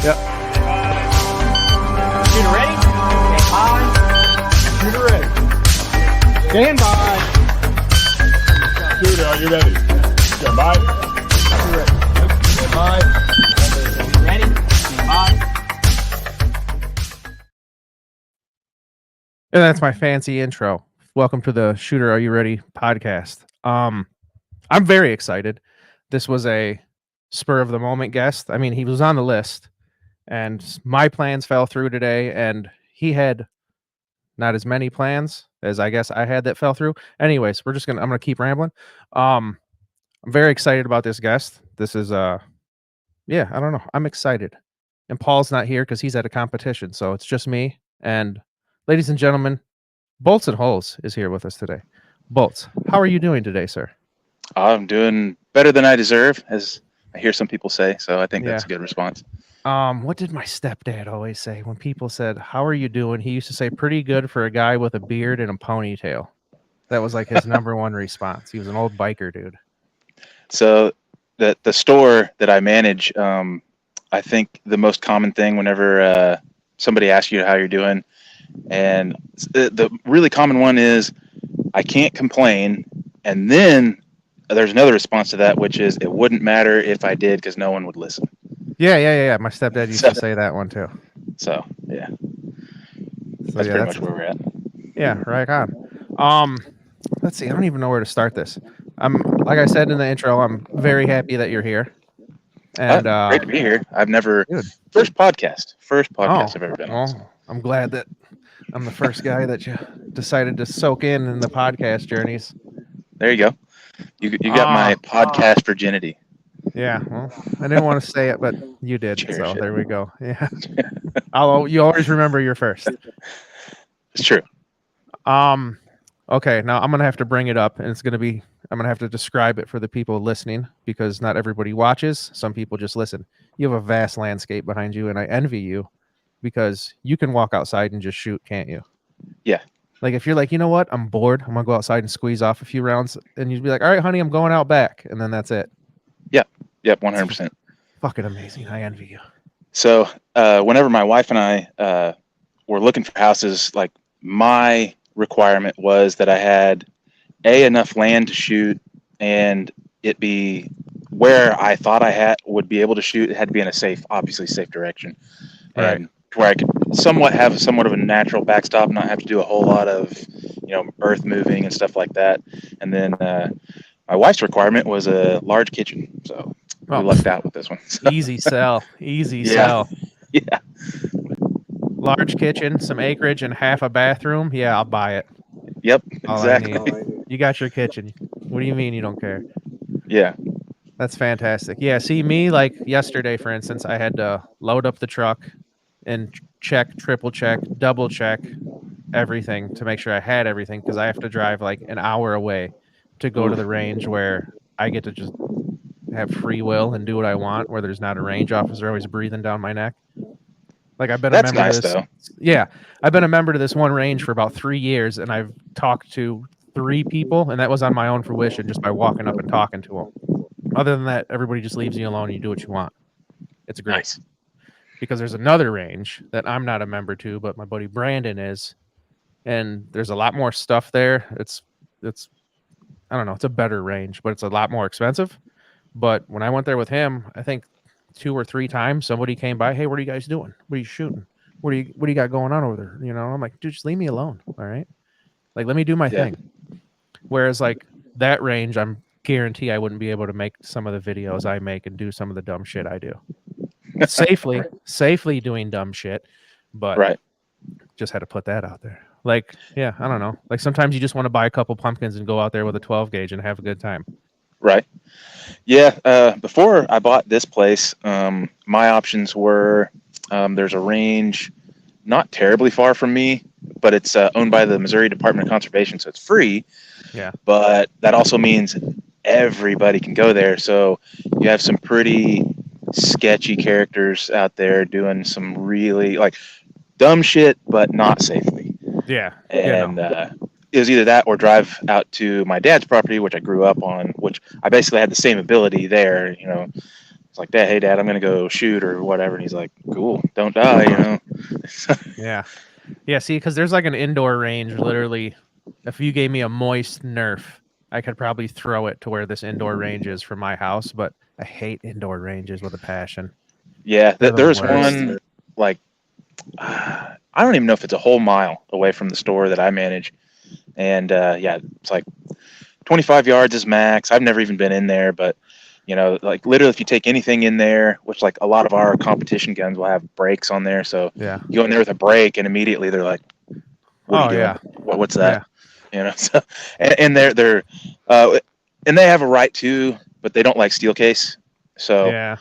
Yep. Shooter ready? Stand by. Shooter ready. Stand by. Shooter, are you ready? Stand by. Shooter ready. Stand by. Shooter ready? Stand by. And that's my fancy intro. Welcome to the Shooter Are You Ready podcast. I'm very excited. This was a spur of the moment guest. I mean, he was on the list and my plans fell through today and he had not as many plans as I guess I had that fell through. Anyways, I'm gonna keep rambling. I'm very excited about this guest. This is I don't know. I'm excited. And Paul's not here because he's at a competition. So it's just me. And ladies and gentlemen, Bolts and Holes is here with us today. Bolts, how are you doing today, sir? I'm doing better than I deserve, as I hear some people say. So I think that's Yeah. a good response. What did my stepdad always say when people said, "How are you doing?" He used to say, "Pretty good for a guy with a beard and a ponytail." That was like his number one response. He was an old biker dude. So the store that I manage, I think the most common thing whenever somebody asks you how you're doing, and the really common one is, "I can't complain," and then there's another response to that, which is, "It wouldn't matter if I did because no one would listen." Yeah. My stepdad used to say that one too. So yeah, So that's pretty much where we're at. Yeah, right on. Let's see. I don't even know where to start this. Like I said in the intro, I'm very happy that you're here. And Great to be here. I've never dude. first podcast I've ever been on. Well, I'm glad that I'm the first guy that you decided to soak in the podcast journeys. There you go. You got my podcast virginity. Yeah, well, I didn't want to say it, but you did. Cherish So it. there we go. Yeah. You always remember your first. It's true. Okay, now I'm gonna have to bring it up, and I'm gonna have to describe it for the people listening because not everybody watches. Some people just listen. You have a vast landscape behind you, and I envy you because you can walk outside and just shoot, can't you? Yeah. Like if you're like, you know what, I'm bored, I'm gonna go outside and squeeze off a few rounds, and you'd be like, all right, honey, I'm going out back, and then that's it. Yep, 100%. Fucking amazing. I envy you. So whenever my wife and I were looking for houses, like my requirement was that I had enough land to shoot, and it be where I thought I would be able to shoot. It had to be in a obviously safe direction, Right. and where I could have somewhat of a natural backstop, and not have to do a whole lot of earth moving and stuff like that. And then my wife's requirement was a large kitchen, so we lucked out with this one. So, Easy sell. Easy Yeah. sell. yeah, Large kitchen, some acreage, and half a bathroom. Yeah, I'll buy it. yep, All I exactly. need. You got your kitchen. What do you mean you don't care? Yeah, That's fantastic. Yeah, see me like yesterday, for instance, I had to load up the truck and check, triple check, double check everything to make sure I had everything because I have to drive like an hour away to go to the range where I get to just have free will and do what I want, where there's not a range officer always breathing down my neck. Like I've been that's a member nice to this. though. Yeah, I've been a member to this one range for about 3 years, and I've talked to 3 people, and that was on my own fruition just by walking up and talking to them. Other than that, everybody just leaves you alone and you do what you want. It's great. Nice. Because there's another range that I'm not a member to, but my buddy Brandon is, and there's a lot more stuff there. It's I don't know, it's a better range, but it's a lot more expensive. But when I went there with him, I think 2 or 3 times somebody came by, "Hey, what are you guys doing? What are you shooting? What do you got going on over there?" You know, I'm like, "Dude, just leave me alone, all right? Like, let me do my thing." Whereas like that range, I'm guarantee I wouldn't be able to make some of the videos I make and do some of the dumb shit I do. Safely doing dumb shit, but Right. just had to put that out there. Like, yeah, I don't know. Like sometimes you just want to buy a couple pumpkins and go out there with a 12 gauge and have a good time. Right. Yeah. Before I bought this place, my options were there's a range not terribly far from me, but it's owned by the Missouri Department of Conservation, so it's free. Yeah. But that also means everybody can go there. So you have some pretty sketchy characters out there doing some really like dumb shit, but not safely. Yeah. And it was either that or drive out to my dad's property, which I grew up on, which I basically had the same ability there, It's like, Dad, hey, Dad, I'm gonna go shoot or whatever. And he's like, cool, don't die, you know. Yeah. Yeah, see, because there's like an indoor range, literally. If you gave me a moist Nerf, I could probably throw it to where this indoor range is from my house, but I hate indoor ranges with a passion. Yeah, They're the there's worst. one like I don't even know if it's a whole mile away from the store that I manage, and yeah, it's like 25 yards is max. I've never even been in there, but you know, like literally, if you take anything in there, which like a lot of our competition guns will have brakes on there, so Yeah. you go in there with a brake, and immediately they're like, "What are you doing? Yeah. What's that?" You know, so and they're and they have a right to, but they don't like steel case, so. Yeah.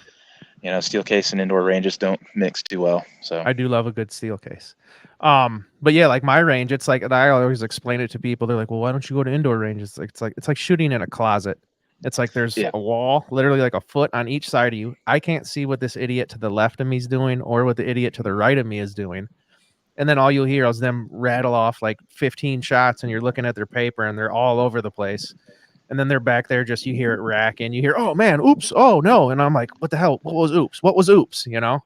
You know, steel case and indoor ranges don't mix too well. So I do love a good steel case. But yeah, like my range, it's like, and I always explain it to people. They're like, well, why don't you go to indoor ranges? It's like shooting in a closet. It's like there's Yeah. a wall, literally like a foot on each side of you. I can't see what this idiot to the left of me is doing or what the idiot to the right of me is doing. And then all you'll hear is them rattle off like 15 shots, and you're looking at their paper and they're all over the place. And then they're back there, just you hear it rack and you hear, oh man, oops, oh no. And I'm like, what the hell? What was oops? What was oops? You know?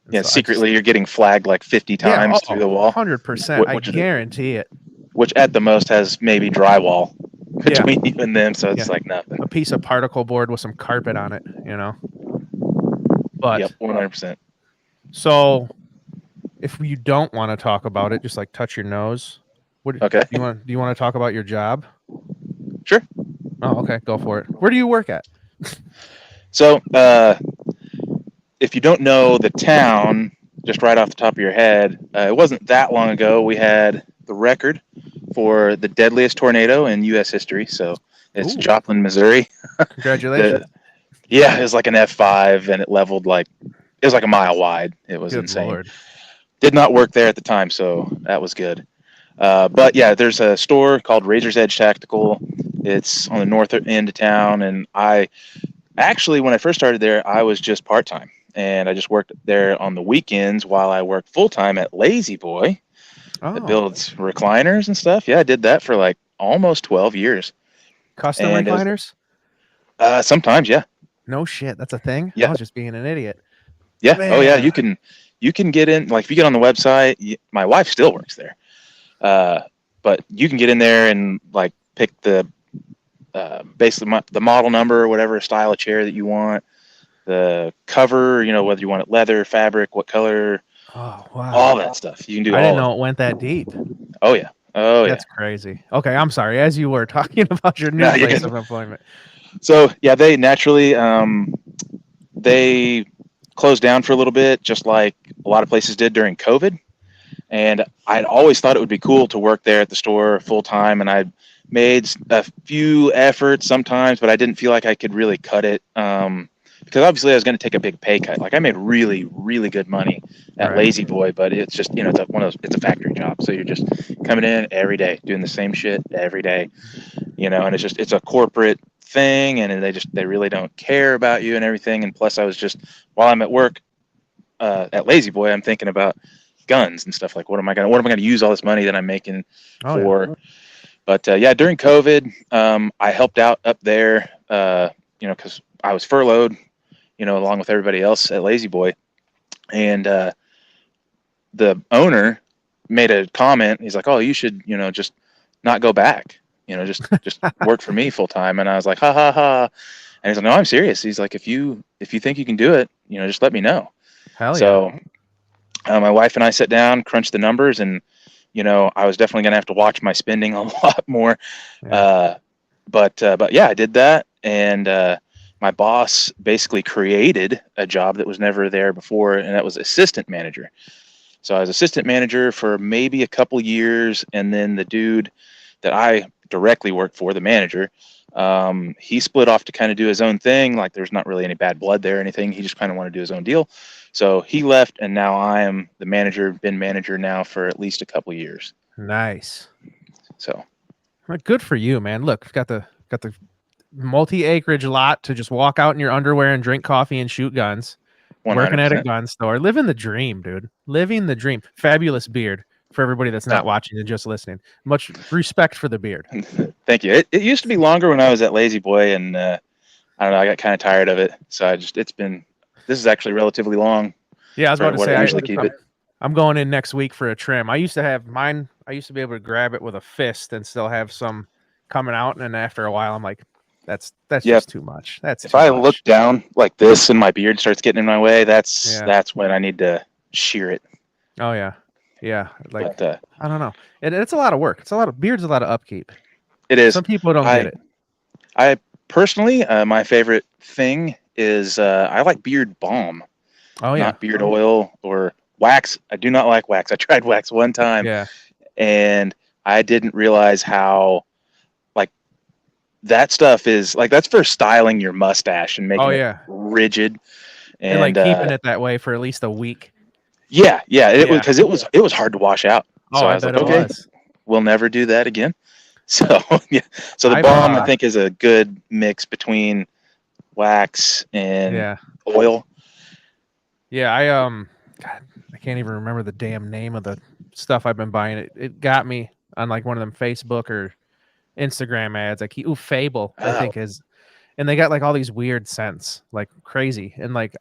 And yeah, so secretly you're getting flagged like 50 times through the wall. 100%. I which, guarantee it. which at the most has maybe drywall between you and them, so it's like nothing. A piece of particle board with some carpet on it, you know? But Yep, 100%. so if you don't want to talk about it, just like touch your nose. Okay. Do you want to talk about your job? Sure. Oh, okay, go for it. Where do you work at? So, if you don't know the town, just right off the top of your head, it wasn't that long ago we had the record for the deadliest tornado in U.S. history. So it's Ooh. Joplin, Missouri. Congratulations. Yeah, it was like an F5, and it leveled like it was like a mile wide. It was Good insane. Lord. Did not work there at the time, so that was good. But yeah, there's a store called Razor's Edge Tactical. It's on the north end of town, and I actually, when I first started there, I was just part time, and I just worked there on the weekends while I worked full time at Lazy Boy that Oh, builds recliners and stuff. Yeah, I did that for like almost 12 years. custom And it was- recliners? Sometimes, yeah. No shit, that's a thing? Yeah. I was just being an idiot. Yeah. Oh, yeah. Man. You can get in. Like if you get on the website, my wife still works there, but you can get in there and like pick the basically the model number or whatever style of chair that you want, the cover. You know, whether you want it leather, fabric, what color, Oh, wow. all that stuff. You can do. I all didn't of know it went that deep. it. Oh yeah. Oh That's crazy. Okay, I'm sorry. As you were talking about your new No, you're place good. of employment. yeah. So yeah, they naturally they closed down for a little bit, just like a lot of places did during COVID. And I'd always thought it would be cool to work there at the store full time, and I made a few efforts sometimes, but I didn't feel like I could really cut it because obviously I was going to take a big pay cut. Like I made really, really good money at Right. Lazy Boy, but it's just it's a factory job, so you're just coming in every day doing the same shit every day, and it's a corporate thing, and they really don't care about you and everything. And plus, I was just while I'm at work at Lazy Boy, I'm thinking about guns and stuff like what am I gonna use all this money that I'm making for? Yeah. But yeah, during COVID, I helped out up there, because I was furloughed, along with everybody else at Lazy Boy, and the owner made a comment. He's like, "Oh, you should, just not go back, just work for me full time." And I was like, "Ha ha ha!" And he's like, "No, I'm serious." He's like, "If you think you can do it, just let me know." Hell yeah. So my wife and I sat down, crunched the numbers, and I was definitely gonna have to watch my spending a lot more. Yeah. But yeah, I did that, and my boss basically created a job that was never there before, and that was assistant manager. So I was assistant manager for maybe a couple years, and then the dude that I directly worked for, the manager, he split off to kind of do his own thing. Like there's not really any bad blood there or anything. He just kind of wanted to do his own deal. So he left, and now I am the manager, been manager now for at least a couple years. Nice. So Well, good for you, man. Look, you've got the multi-acreage lot to just walk out in your underwear and drink coffee and shoot guns. 100%. Working at a gun store, living the dream, dude. Living the dream. Fabulous beard for everybody that's not watching and just listening. Much respect for the beard. Thank you. It used to be longer when I was at Lazy Boy, and I don't know. I got kind of tired of it, so this is actually relatively long Yeah, I was for about to what say I usually keep it. I'm going in next week for a trim. I used to have mine. I used to be able to grab it with a fist and still have some coming out. And then after a while, I'm like, that's Yeah. just too much. That's If too I much. look down like this and my beard starts getting in my way, that's Yeah. when I need to shear it. Oh yeah, yeah. Like But I don't know. It's a lot of work. It's a lot of beard's a lot of upkeep. it is. Some people don't get it. I personally, my favorite thing is I like beard balm, Oh yeah, not beard oil or wax. I do not like wax. I tried wax one time, yeah. and I didn't realize how like that stuff is like that's for styling your mustache and making Oh it yeah, rigid. and like And keeping it that way for at least a week. yeah, it was Yeah. because it was hard to wash out. Oh, So I I was like, bet it okay, was. we'll never do that again. So yeah, so the I've balm I think is a good mix between wax and yeah. oil. Yeah, God, I can't even remember the damn name of the stuff I've been buying. It got me on like one of them Facebook or Instagram ads. Like, Fable, I Oh, think is, and they got like all these weird scents, like crazy. And like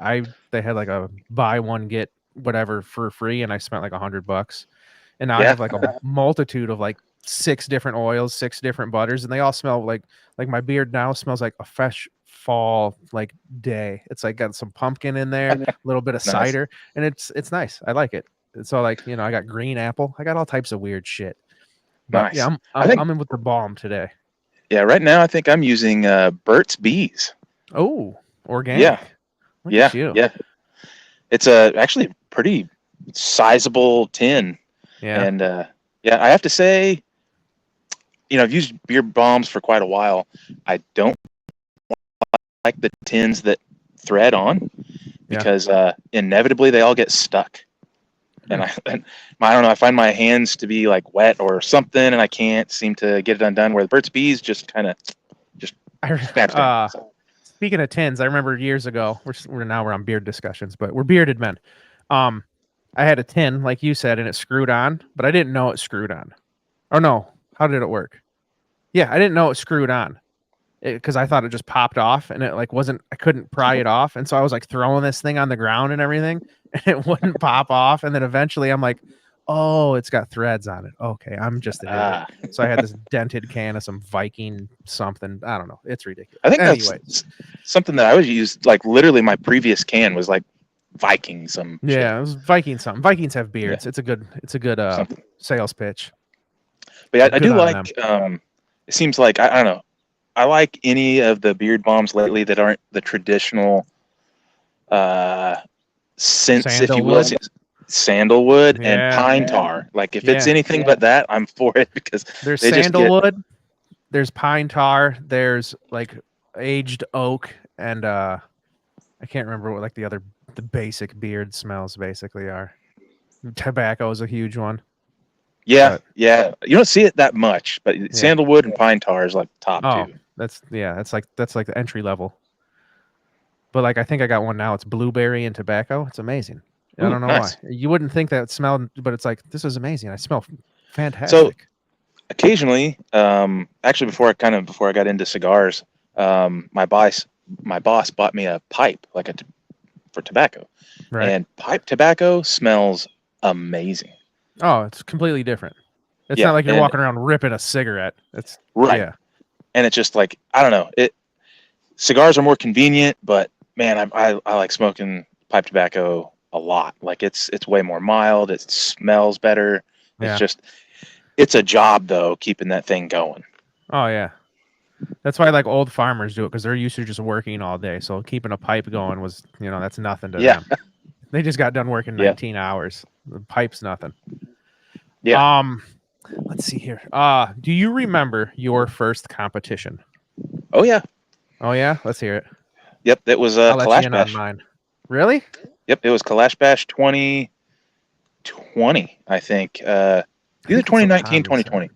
they had like a buy one get whatever for free, and I spent like $100. And now I yeah. have like a multitude of like 6 different oils, 6 different butters, and they all smell like my beard now smells like a fresh fall like day. It's like got some pumpkin in there, a little bit of Nice. cider, and it's nice. I like it. And so like, I got green apple. I got all types of weird shit. But Nice. yeah, I think I'm in with the balm today. yeah. Right now, I think I'm using Burt's Bees. Oh, organic. Yeah, Look at you. yeah. It's a actually pretty sizable tin, Yeah. and yeah, I have to say, I've used beard balms for quite a while. I don't like the tins that thread on because inevitably they all get stuck. And I don't know. I find my hands to be like wet or something, and I can't seem to get it undone. Where the Burt's Bees just kind of snaps down. So, Speaking of tins, I remember years ago. We're on beard discussions, but we're bearded men. I had a tin, like you said, and it screwed on, but I didn't know it screwed on. Oh no, how did it work? Yeah, I didn't know it screwed on because I thought it just popped off, and it like wasn't. I couldn't pry it off, and so I was like throwing this thing on the ground and everything, and it wouldn't pop off. And then eventually, I'm like, oh, it's got threads on it. Okay, I'm just an idiot. So I had this dented can of some Viking something. I don't know. It's ridiculous. I think Anyway, that's something that I would use. Like literally, my previous can was like Viking some. yeah, shit. it was Viking something. Vikings have beards. Yeah. It's a good Something. sales pitch. But yeah, I Good do on like. It seems like I don't know. I like any of the beard balms lately that aren't the traditional scents, if you will. Sandalwood and pine tar. Like if it's anything but that, I'm for it because There's they just sandalwood, there's pine tar, there's like aged oak, and I can't remember what like the basic beard smells basically are. Tobacco is a huge one. Yeah. You don't see it that much, but sandalwood and pine tar is like top two. That's like the entry level. But like I think I got one now. It's blueberry and tobacco. It's amazing. I don't know why. You wouldn't think that it smelled, but it's like this is amazing. I smell fantastic. So occasionally, actually before I got into cigars, my boss bought me a pipe for tobacco, right. And pipe tobacco smells amazing. Oh, it's completely different. It's not like you're walking around ripping a cigarette. It's right. Yeah. And it's just like I don't know. Cigars are more convenient, but man, I like smoking pipe tobacco a lot. Like it's way more mild. It smells better. It's a job though, keeping that thing going. Oh yeah. That's why like old farmers do it because they're used to just working all day. So keeping a pipe going was, that's nothing to them. They just got done working 19 hours. The pipe's nothing. Yeah. Let's see here. Do you remember your first competition? Oh yeah. Oh yeah. Let's hear it. Yep, it was Kalash Bash. Mine. Really? Yep, it was Kalash Bash 2020, I think. Either 2019, 2020.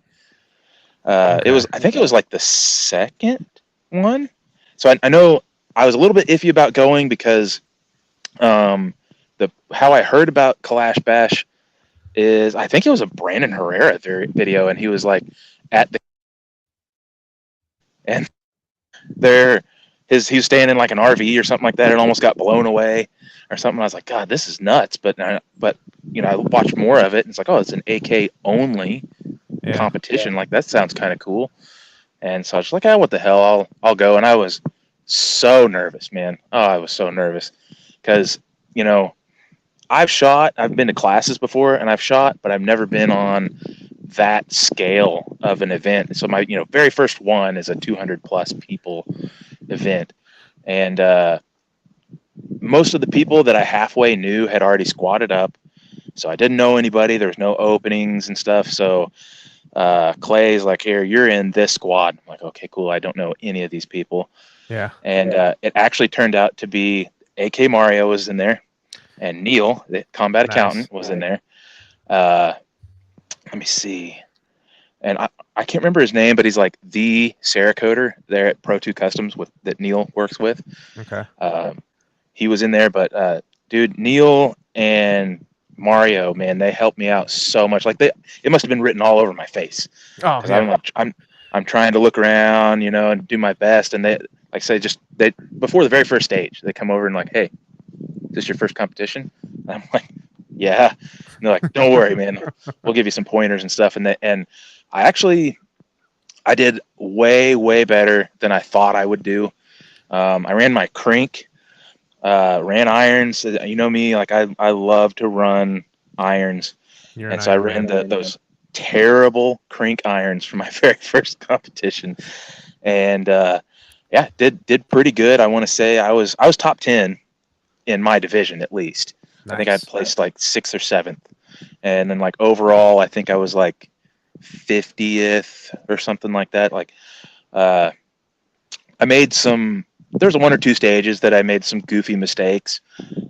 It was. I think it was like the second one. So I know I was a little bit iffy about going because how I heard about Kalash Bash is I think it was a Brandon Herrera video, and he was like at the and he was staying in like an RV or something like that. It almost got blown away or something. I was like, God, this is nuts. But you know, I watched more of it. And it's like, oh, it's an AK only competition. Like that sounds kind of cool. And so I was like, oh, what the hell? I'll go. And I was so nervous, man. Oh, I was so nervous because, you know, I've been to classes before and I've shot, but I've never been on that scale of an event. So my, you know, very first one is a 200 plus people event. And most of the people that I halfway knew had already squatted up. So I didn't know anybody. There was no openings and stuff. So Clay's like, here, you're in this squad. I'm like, okay, cool. I don't know any of these people. Yeah. And it actually turned out to be AK Mario was in there, and Neil, the combat accountant, was in there. Let me see. And I can't remember his name, but he's like the Cerakoter there at Pro 2 Customs that Neil works with. Okay. He was in there, but dude, Neil and Mario, man, they helped me out so much. Like it must have been written all over my face. Oh, yeah. I'm trying to look around, you know, and do my best. And they, like I say, they before the very first stage, they come over and like, hey, is this your first competition? And I'm like, yeah. And they're like, don't worry, man, we'll give you some pointers and stuff. And I did way better than I thought I would do. I ran my crank. Ran irons. You know me, like I love to run irons. And so I ran those terrible crank irons for my very first competition. And yeah, did pretty good. I want to say I was top 10 in my division at least. Nice. I think I placed like 6th or 7th. And then like overall, I think I was like 50th or something like that. Like I made there's 1 or 2 stages that I made some goofy mistakes,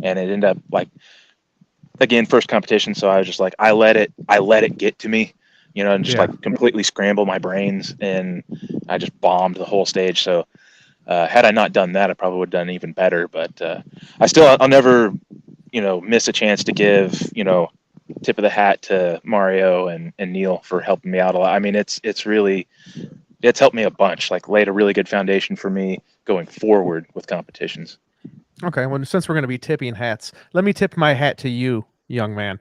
and it ended up like, again, first competition. So I was just like, I let it get to me, you know, and just like completely scramble my brains, and I just bombed the whole stage. So had I not done that, I probably would have done even better. But I'll never, you know, miss a chance to give, you know, tip of the hat to Mario and Neil for helping me out a lot. I mean, it's helped me a bunch, like laid a really good foundation for me going forward with competitions. Okay, well, since we're going to be tipping hats, let me tip my hat to you, young man,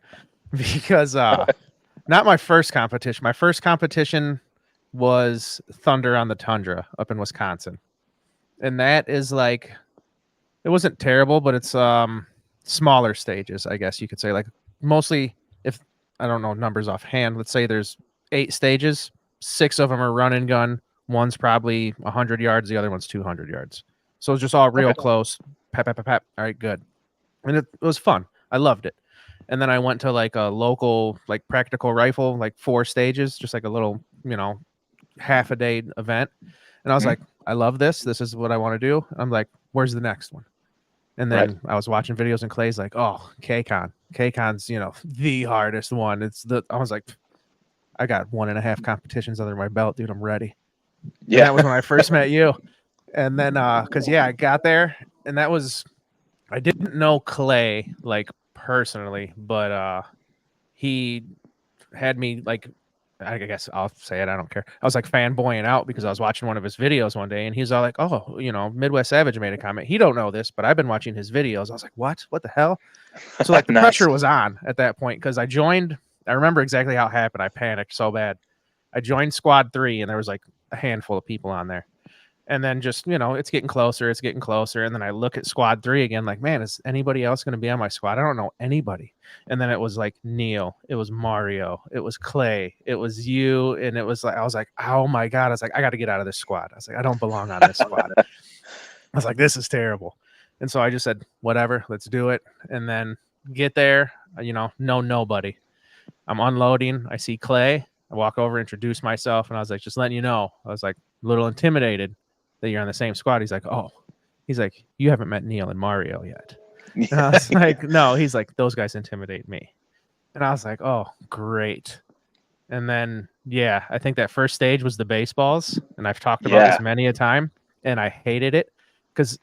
because not my first competition. My first competition was Thunder on the Tundra up in Wisconsin. And that is like, it wasn't terrible, but it's smaller stages, I guess you could say. Like mostly, if I don't know numbers offhand, let's say there's 8 stages, 6 of them are run and gun. One's probably 100 yards. The other one's 200 yards. So it's just all real close. Pap, pap, pap, pap. All right, good. And it was fun. I loved it. And then I went to like a local, like practical rifle, like 4 stages, just like a little, you know, half a day event. And I was like, I love this. This is what I want to do. I'm like, where's the next one? And then I was watching videos and Clay's like, oh, KCON. KCON's, you know, the hardest one. I was like, I got 1.5 competitions under my belt, dude. I'm ready. Yeah. And that was when I first met you. And then, cause I got there, and I didn't know Clay like personally, but he had me like, I guess I'll say it. I don't care. I was like fanboying out because I was watching one of his videos one day, and he's all like, oh, you know, Midwest Savage made a comment. He don't know this, but I've been watching his videos. I was like, what the hell? So like the pressure was on at that point. Cause I remember exactly how it happened. I panicked so bad. I joined squad 3, and there was like a handful of people on there. And then just, you know, it's getting closer. And then I look at squad 3 again, like, man, is anybody else going to be on my squad? I don't know anybody. And then it was like Neil, it was Mario, it was Clay, it was you. And it was like, I was like, oh my God. I was like, I got to get out of this squad. I was like, I don't belong on this squad. I was like, this is terrible. And so I just said, whatever, let's do it. And then get there, you know, nobody. I'm unloading. I see Clay. I walk over, introduce myself. And I was like, just letting you know, I was like a little intimidated that you're on the same squad. He's like, oh, you haven't met Neil and Mario yet. And I was like, no, he's like, those guys intimidate me. And I was like, oh, great. And then, I think that first stage was the baseballs. And I've talked about this many a time, and I hated it because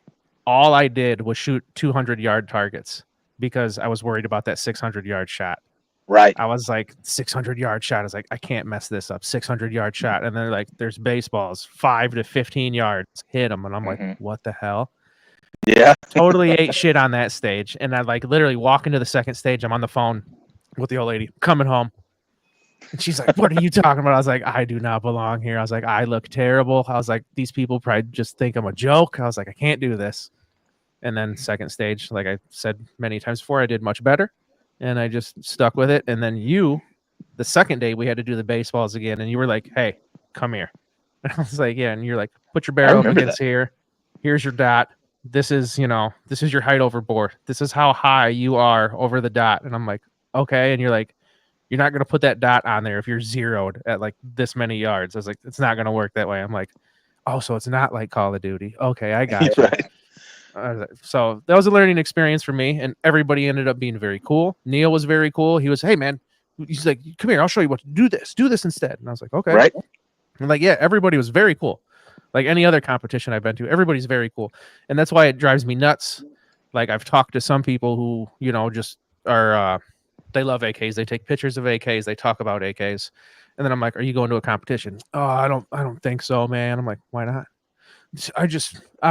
all I did was shoot 200-yard targets because I was worried about that 600-yard shot. Right. I was like 600-yard shot. I was like, I can't mess this up. 600-yard shot. And they're like, there's baseballs 5 to 15 yards. Hit them. And I'm like, what the hell? Yeah. Totally ate shit on that stage. And I like literally walk into the second stage. I'm on the phone with the old lady coming home. And she's like, what are you talking about? I was like, I do not belong here. I was like, I look terrible. I was like, these people probably just think I'm a joke. I was like, I can't do this. And then second stage, like I said many times before, I did much better. And I just stuck with it. And then the second day we had to do the baseballs again. And you were like, hey, come here. And I was like, yeah. And you're like, put your barrel up against here. Here's your dot. This is your height over bore. This is how high you are over the dot. And I'm like, okay. And you're like, you're not going to put that dot on there if you're zeroed at like this many yards. I was like, it's not going to work that way. I'm like, oh, so it's not like Call of Duty. Okay, I got it. Right. So that was a learning experience for me, and everybody ended up being very cool. Neil was very cool. He was, hey man, he's like, come here, I'll show you what to do. Do this instead. And I was like, okay. Right. And like, yeah, everybody was very cool. Like any other competition I've been to, everybody's very cool, and that's why it drives me nuts. Like I've talked to some people who just are. They love AKs. They take pictures of AKs. They talk about AKs. And then I'm like, are you going to a competition? Oh, I don't think so, man. I'm like, why not? I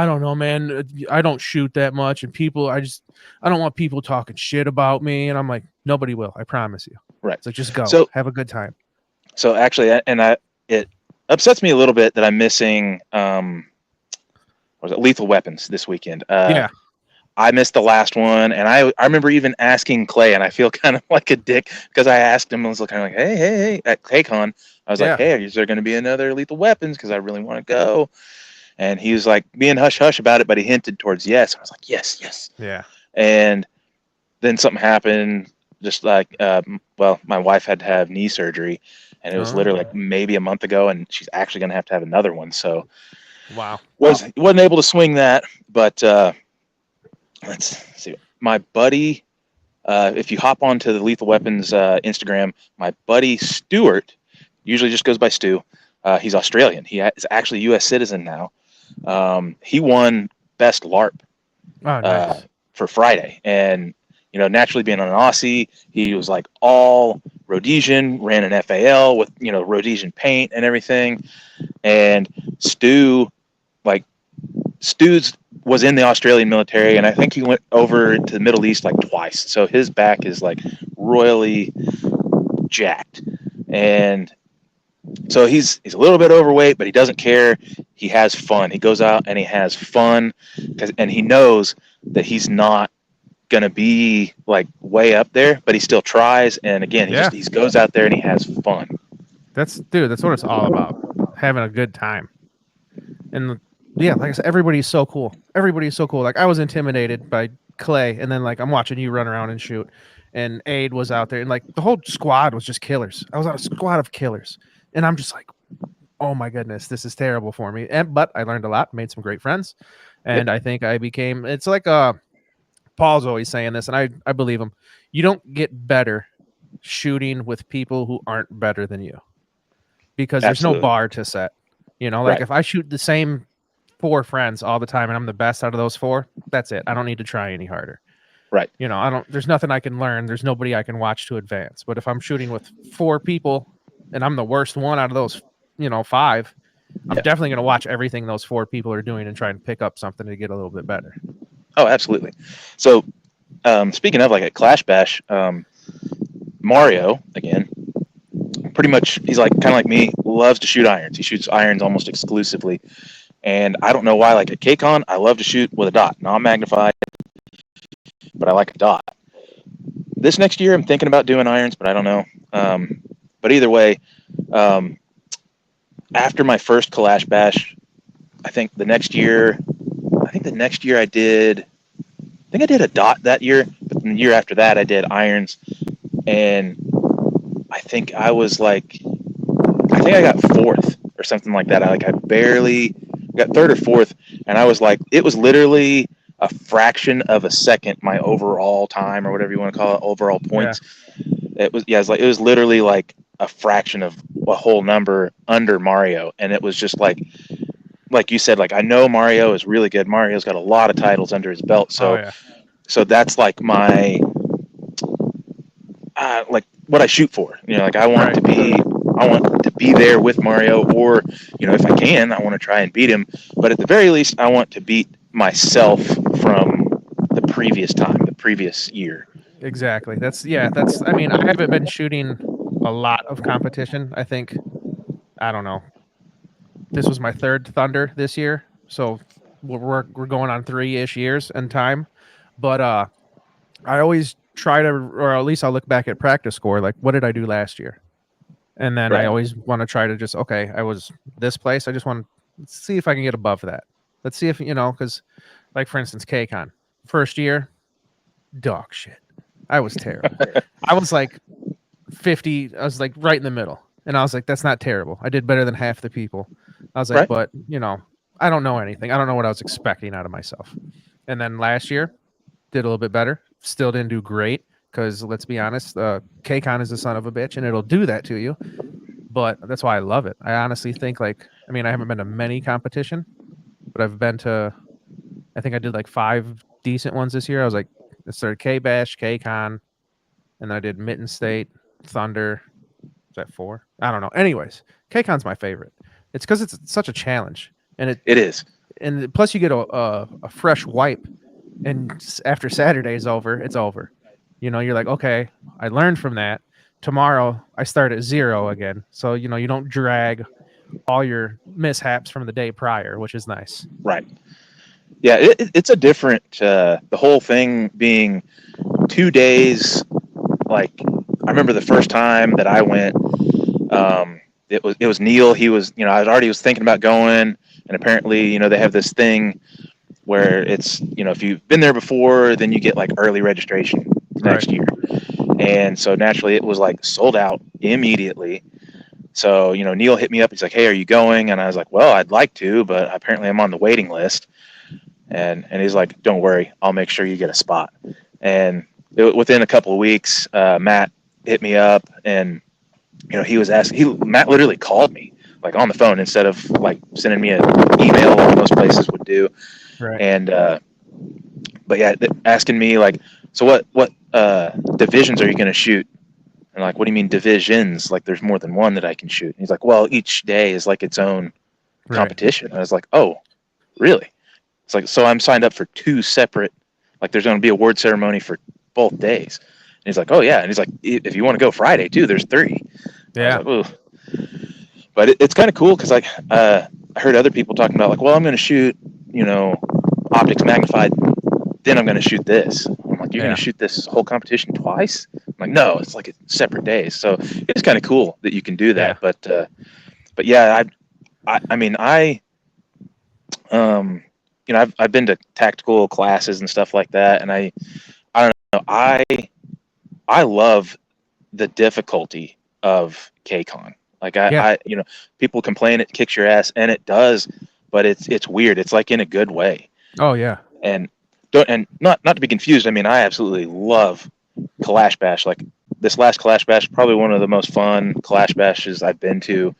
don't know, man. I don't shoot that much. And I don't want people talking shit about me. And I'm like, nobody will. I promise you. Right. So just go. So have a good time. So actually, it upsets me a little bit that I'm missing, was it Lethal Weapons this weekend? Yeah. I missed the last one, and I remember even asking Clay, and I feel kind of like a dick because I asked him. I was kind of like, hey, at KCON, I was like, hey, is there going to be another Lethal Weapons? Because I really want to go. And he was like being hush hush about it, but he hinted towards yes. I was like, yes. Yeah. And then something happened. Just like, my wife had to have knee surgery, and it was literally like maybe a month ago, and she's actually going to have another one. So, wow, wasn't able to swing that, but. Let's see. My buddy, if you hop onto the Lethal Weapons Instagram, my buddy Stuart, usually just goes by Stu. He's Australian. He is actually a U.S. citizen now. He won Best LARP for Friday. And, naturally being an Aussie, he was like all Rhodesian, ran an FAL with, Rhodesian paint and everything. And Stu was in the Australian military, and I think he went over to the Middle East like twice. So his back is like royally jacked. And so he's a little bit overweight, but he doesn't care. He has fun. He goes out and he has fun, and he knows that he's not going to be like way up there, but he still tries. And again, he goes out there and he has fun. That's what it's all about. Having a good time. And yeah, like I said, everybody's so cool. Everybody's so cool. Like I was intimidated by Clay, and then like I'm watching you run around and shoot, and Aid was out there, and like the whole squad was just killers. I was on a squad of killers, and I'm just like, oh my goodness, this is terrible for me. But I learned a lot, made some great friends, and I think I became. It's like Paul's always saying this, and I believe him. You don't get better shooting with people who aren't better than you, because there's no bar to set. Like if I shoot the same 4 friends all the time and I'm the best out of those 4, that's it. I don't need to try any harder. Right. There's nothing I can learn. There's nobody I can watch to advance. But if I'm shooting with 4 people and I'm the worst one out of those, 5, I'm definitely going to watch everything those 4 people are doing and try and pick up something to get a little bit better. Oh, absolutely. So, speaking of like a Clash Bash, Mario, again, pretty much, he's like kind of like me, loves to shoot irons. He shoots irons almost exclusively. And I don't know why, like at KCON, I love to shoot with a dot, non-magnified, but I like a dot. This next year, I'm thinking about doing irons, but I don't know. But either way, after my first Clash Bash, I think the next year I did a dot that year, but the year after that I did irons, and I think I got 4th or something like that. I barely got 3rd or 4th, and I was like, it was literally a fraction of a second my overall time, or whatever you want to call it, overall points. Yeah. It was literally like a fraction of a whole number under Mario, and it was just like you said, like I know Mario is really good. Mario's got a lot of titles under his belt, so that's like my like what I shoot for. Like I want to be there with Mario, or if I can, I want to try and beat him. But at the very least, I want to beat myself from the previous year. Exactly. I mean, I haven't been shooting a lot of competition. I think, I don't know. This was my third Thunder this year, so we're going on 3-ish years in time. But I always try to, or at least I'll look back at practice score, like what did I do last year? And then I always want to try to just, okay, I was this place. I just want to see if I can get above that. Let's see if, because like for instance, KCON, first year, dog shit. I was terrible. I was like 50. I was like right in the middle. And I was like, that's not terrible. I did better than half the people. I was like, but I don't know anything. I don't know what I was expecting out of myself. And then last year, did a little bit better. Still didn't do great because let's be honest, KCON is a son of a bitch and it'll do that to you. But that's why I love it. I honestly think I haven't been to many competition, but I've been to, I think I did like 5 decent ones this year. I was like, I started K-Bash, KCON, and then I did Mitten State, Thunder. Is that 4? I don't know. Anyways, KCON's my favorite. It's because it's such a challenge, and it is. And plus, you get a fresh wipe, and after Saturday's over, it's over. You're like, okay, I learned from that. Tomorrow, I start at 0 again. So you don't drag all your mishaps from the day prior, which is nice. Right. Yeah, it's a different. The whole thing being 2 days. Like I remember the first time that I went. It was Neil. He was, I was thinking about going, and apparently, they have this thing where it's, if you've been there before, then you get like early registration next year. And so naturally it was like sold out immediately. So, Neil hit me up. He's like, hey, are you going? And I was like, well, I'd like to, but apparently I'm on the waiting list. And he's like, don't worry, I'll make sure you get a spot. And within a couple of weeks, Matt hit me up, and he was asking. Matt literally called me like on the phone instead of like sending me an email like most places would do. Right. And but yeah, asking me like, so what divisions are you going to shoot? And like, what do you mean divisions? Like, there's more than one that I can shoot. And he's like, well, each day is like its own competition. And I was like, oh, really? It's like, so I'm signed up for 2 separate. Like, there's going to be a award ceremony for both days. And he's like, oh yeah. And he's like, if you want to go Friday too, there's 3. Yeah. Like, but it's kind of cool because like I heard other people talking about like, well, I'm going to shoot, optics magnified, then I'm going to shoot this. I'm like, you're going to shoot this whole competition twice? I'm like, no, it's like separate days. So it's kind of cool that you can do that. Yeah. But yeah, I've been to tactical classes and stuff like that, and I don't know, I love the difficulty of KCON. Like people complain it kicks your ass, and it does, but it's weird. It's like in a good way. Oh yeah. And not to be confused. I mean, I absolutely love Kalash Bash. Like this last Kalash Bash, probably one of the most fun Kalash Bashes I've been to.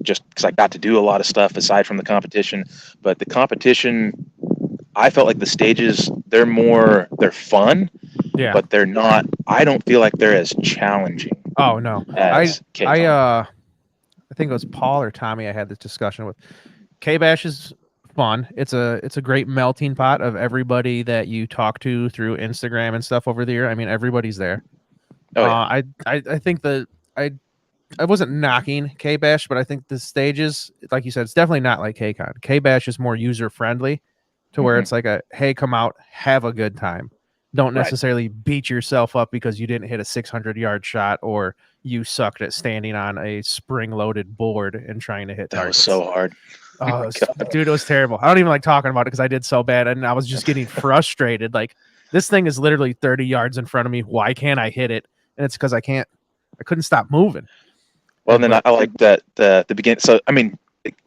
Just because I got to do a lot of stuff aside from the competition. But the competition, I felt like the stages, they're fun, but they're not. I don't feel like they're as challenging. Oh no, I think it was Paul or Tommy I had this discussion with. K-Bash is fun. It's a great melting pot of everybody that you talk to through Instagram and stuff over there. I mean, everybody's there. Oh, yeah. I think that I wasn't knocking K-Bash, but I think the stages, like you said, it's definitely not like KCON. K-Bash is more user friendly to where it's like hey, come out, have a good time. Don't necessarily beat yourself up because you didn't hit a 600-yard shot or you sucked at standing on a spring-loaded board and trying to hit targets. That was so hard. Dude, it was terrible. I don't even like talking about it because I did so bad, and I was just getting frustrated. Like, this thing is literally 30 yards in front of me. Why can't I hit it? And it's because I couldn't stop moving. Well, and then I like that the beginning. So, I mean,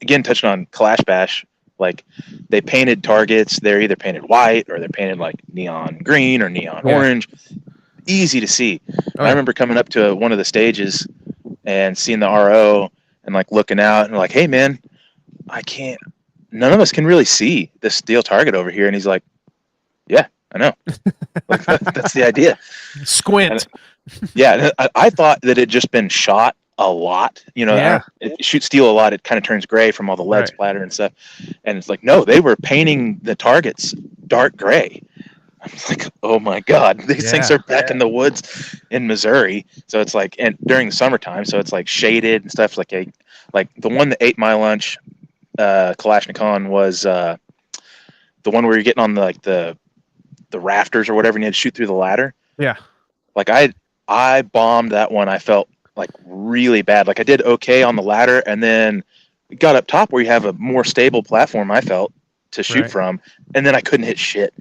again, touching on Kalash Bash, like they painted targets. They're either painted white or they're painted like neon green or neon orange. Easy to see. I remember coming up to one of the stages and seeing the RO and like looking out and like, hey man, none of us can really see this steel target over here. And he's like, yeah, I know. Like that's the idea. Squint. Yeah, I thought that it just been shot a lot. You know, Yeah. if you shoot steel a lot, it kind of turns gray from all the lead Right. splatter and stuff. And it's like, no, they were painting the targets dark gray. I was like, oh my God, these things Yeah. are back in the woods in Missouri. So it's like, and during the summertime, so it's like shaded and stuff. Like the one that ate my lunch, Kalashnikov was the one where you're getting on the rafters or whatever, and you had to shoot through the ladder. Yeah. Like I bombed that one. I felt like really bad. Like I did okay on the ladder, and then got up top where you have a more stable platform. I felt to shoot Right. from, and then I couldn't hit shit.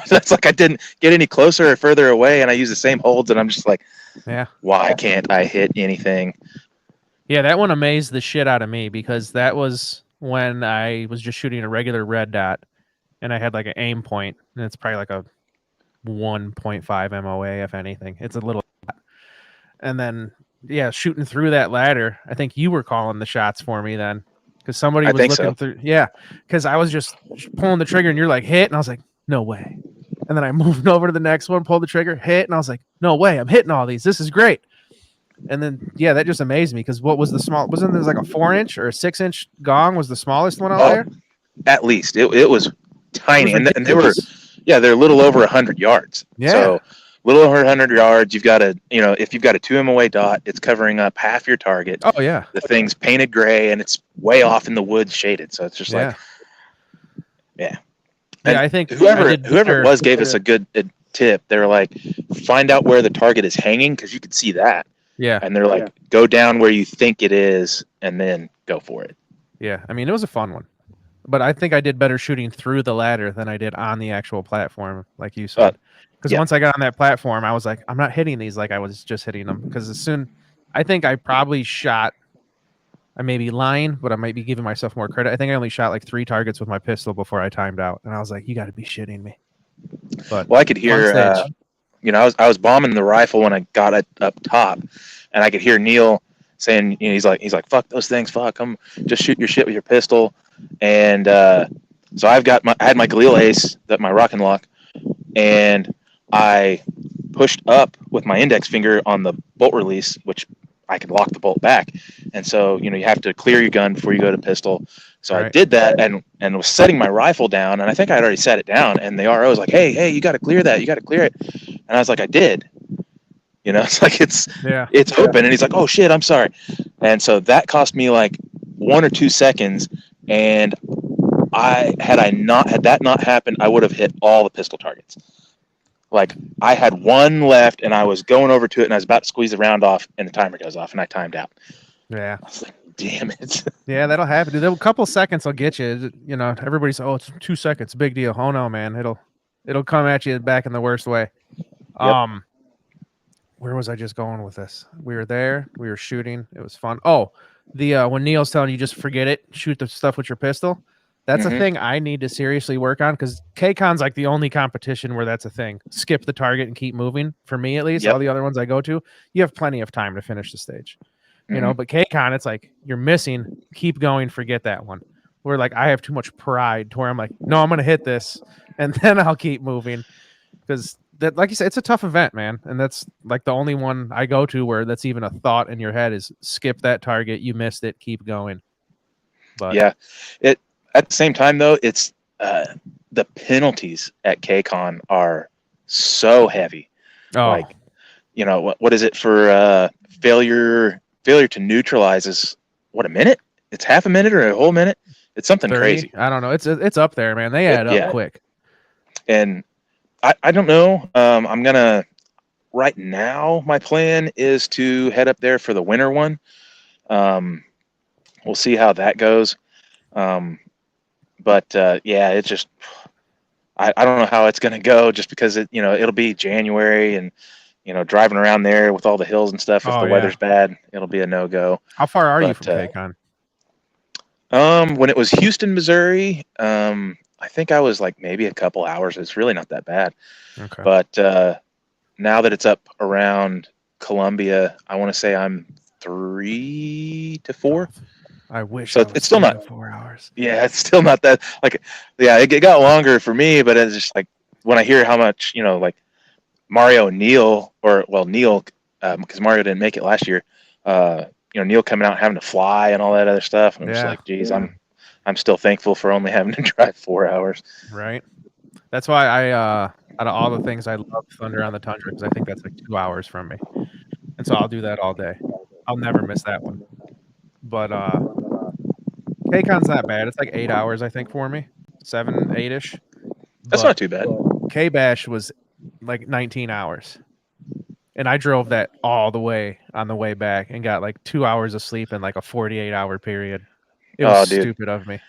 That's like I didn't get any closer or further away, and I use the same holds, and I'm just like, Yeah. why can't I hit anything? Yeah, that one amazed the shit out of me because that was when I was just shooting a regular red dot and I had like an aim point, and it's probably like a 1.5 MOA, if anything. It's a little. And then, yeah, shooting through that ladder, I think you were calling the shots for me then because somebody I was think looking so. through. Yeah, because I was just pulling the trigger and you're like, hit. And I was like, no way. And then I moved over to the next one, pulled the trigger, hit. And I was like, no way. I'm hitting all these. This is great. And then, yeah, that just amazed me because what was the small? Wasn't there like a 4-inch or a 6-inch gong was the smallest one out there? At least it was tiny, It was and they were, ridiculous. yeah, they're a little over 100 yards. Yeah. So a little over 100 yards, you've got if you've got a 2 MOA dot, it's covering up half your target. Oh, yeah. The thing's painted gray, and it's way off in the woods, shaded. So it's just Yeah. like, yeah. Yeah, And I think whoever I did whoever better. it was gave us a good tip. They were like, find out where the target is hanging because you could see that, Yeah. and they're like, go down where you think it is, and then go for it. Yeah. I mean, it was a fun one. But I think I did better shooting through the ladder than I did on the actual platform, like you said. Because yeah. once I got on that platform, I was like, I'm not hitting these like I was just hitting them. Because I think I probably shot, I may be lying, but I might be giving myself more credit. I think I only shot like 3 targets with my pistol before I timed out. And I was like, you got to be shitting me. But Well, I could hear, I was bombing the rifle when I got it up top, and I could hear Neil saying, he's like, fuck those things, fuck them, just shoot your shit with your pistol. And so I had my Galil Ace, my rock and lock, and I pushed up with my index finger on the bolt release, which I could lock the bolt back. And so, you have to clear your gun before you go to pistol. So I did that and was setting my rifle down, and I think I had already set it down, and the RO was like, hey, you got to clear that. You got to clear it. And I was like, I did. It's like it's open. And he's like, oh, shit, I'm sorry. And so that cost me like 1 or 2 seconds, and had that not happened, I would have hit all the pistol targets. Like I had one left, and I was going over to it, and I was about to squeeze the round off, and the timer goes off, and I timed out. Yeah. I was like, damn it. Yeah, that'll happen. Dude, a couple seconds will get you. Everybody's, oh, it's 2 seconds, big deal. Oh no, man, it'll come at you back in the worst way. Yep. Where was I just going with this? We were there, we were shooting, it was fun. Oh, the when Neil's telling you just forget it, shoot the stuff with your pistol. That's a thing I need to seriously work on because KCON's like the only competition where that's a thing. Skip the target and keep moving. For me, at least, all the other ones I go to, you have plenty of time to finish the stage. But KCON, it's like you're missing, keep going, forget that one. Where like I have too much pride to where I'm like, no, I'm gonna hit this, and then I'll keep moving. Because that, like you said, it's a tough event, man. And that's like the only one I go to where that's even a thought in your head is skip that target, you missed it, keep going. But yeah, at the same time though, it's the penalties at KCON are so heavy. Oh. Like, what is it for failure to neutralize is what, a minute? It's half a minute or a whole minute? It's something 30? crazy. I don't know. It's up there, man. They add up quick. And I don't know. I'm gonna right now. My plan is to head up there for the winter one. We'll see how that goes. But it's just I don't know how it's gonna go just because it'll be January and driving around there with all the hills and stuff. If the weather's bad, it'll be a no-go. How far are you from KCON? When it was Houston, Missouri, I think I was like maybe a couple hours. It's really not that bad. Okay. But now that it's up around Columbia, I want to say I'm 3 to 4. I wish. So it's still not 4 hours. Yeah, it's still not that it got longer for me, but it's just like when I hear how much like Mario and Neil, Neil, because Mario didn't make it last year. Neil coming out and having to fly and all that other stuff. And I'm just Yeah. like, geez, I'm still thankful for only having to drive 4 hours. Right. That's why I out of all the things I love Thunder on the Tundra because I think that's like 2 hours from me. And so I'll do that all day. I'll never miss that one. But KCON's not bad. It's like 8 hours I think for me. 7, 8ish. That's not too bad. K Bash was like 19 hours. And I drove that all the way on the way back and got like 2 hours of sleep in like a 48-hour period. It was stupid of me.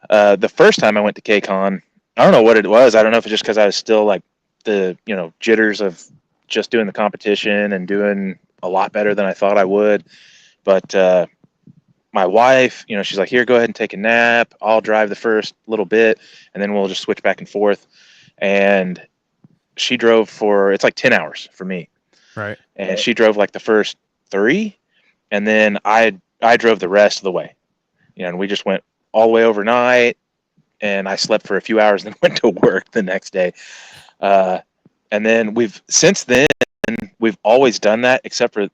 The first time I went to KCON, I don't know what it was. I don't know if it's just because I was still like the jitters of just doing the competition and doing a lot better than I thought I would. But my wife, she's like, here, go ahead and take a nap. I'll drive the first little bit, and then we'll just switch back and forth. And she drove it's like 10 hours for me. Right. And she drove like the first 3, and then I drove the rest of the way. And we just went all the way overnight, and I slept for a few hours and then went to work the next day. And then since then we've always done that, except for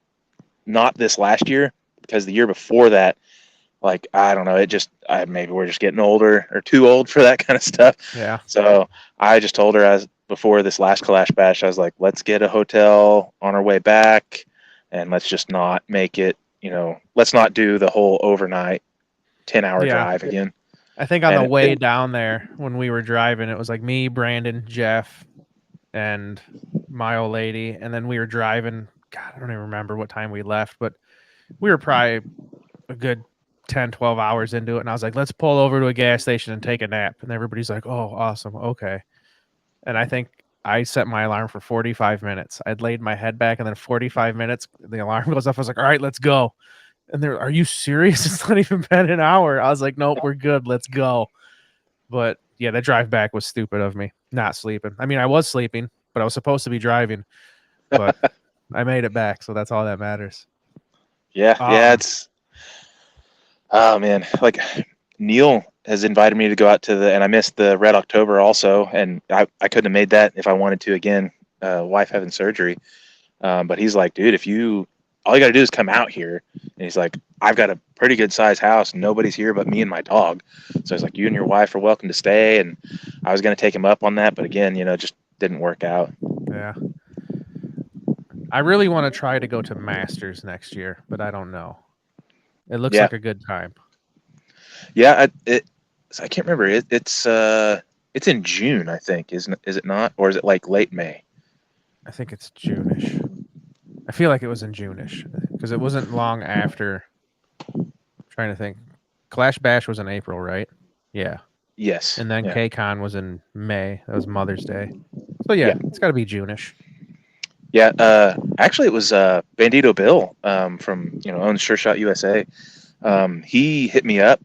not this last year, because the year before that, like, I don't know, maybe we're just getting older or too old for that kind of stuff. Yeah. So I just told her before this last Kalash Bash, I was like, let's get a hotel on our way back, and let's just not make it, let's not do the whole overnight 10-hour drive again. I think on the way down there, when we were driving, it was like me, Brandon, Jeff, and my old lady. And then we were driving. God, I don't even remember what time we left, but we were probably a good 10, 12 hours into it. And I was like, let's pull over to a gas station and take a nap. And everybody's like, oh, awesome. Okay. And I think I set my alarm for 45 minutes. I'd laid my head back, and then 45 minutes, the alarm goes off. I was like, all right, let's go. And they're, are you serious? It's not even been an hour. I was like, nope, we're good. Let's go. But yeah, that drive back was stupid of me, not sleeping. I mean, I was sleeping, but I was supposed to be driving. But I made it back, so that's all that matters. Yeah, oh man, like Neil has invited me to go out and I missed the Red October also, and I couldn't have made that if I wanted to again. Wife having surgery, but he's like, dude, all you got to do is come out here. And he's like, I've got a pretty good sized house. Nobody's here but me and my dog. So he's like, you and your wife are welcome to stay. And I was going to take him up on that, but again, just didn't work out. Yeah. I really want to try to go to Masters next year, but I don't know. It looks like a good time. Yeah. I can't remember. It's in June, I think. Is it not? Or is it like late May? I think it's June-ish. I feel like it was in June-ish because it wasn't long after. I'm trying to think. Clash Bash was in April, right? Yeah. Yes. And then KCON was in May. That was Mother's Day. So yeah. It's got to be June-ish. Yeah. Actually, it was Bandito Bill from owns Sure Shot USA. He hit me up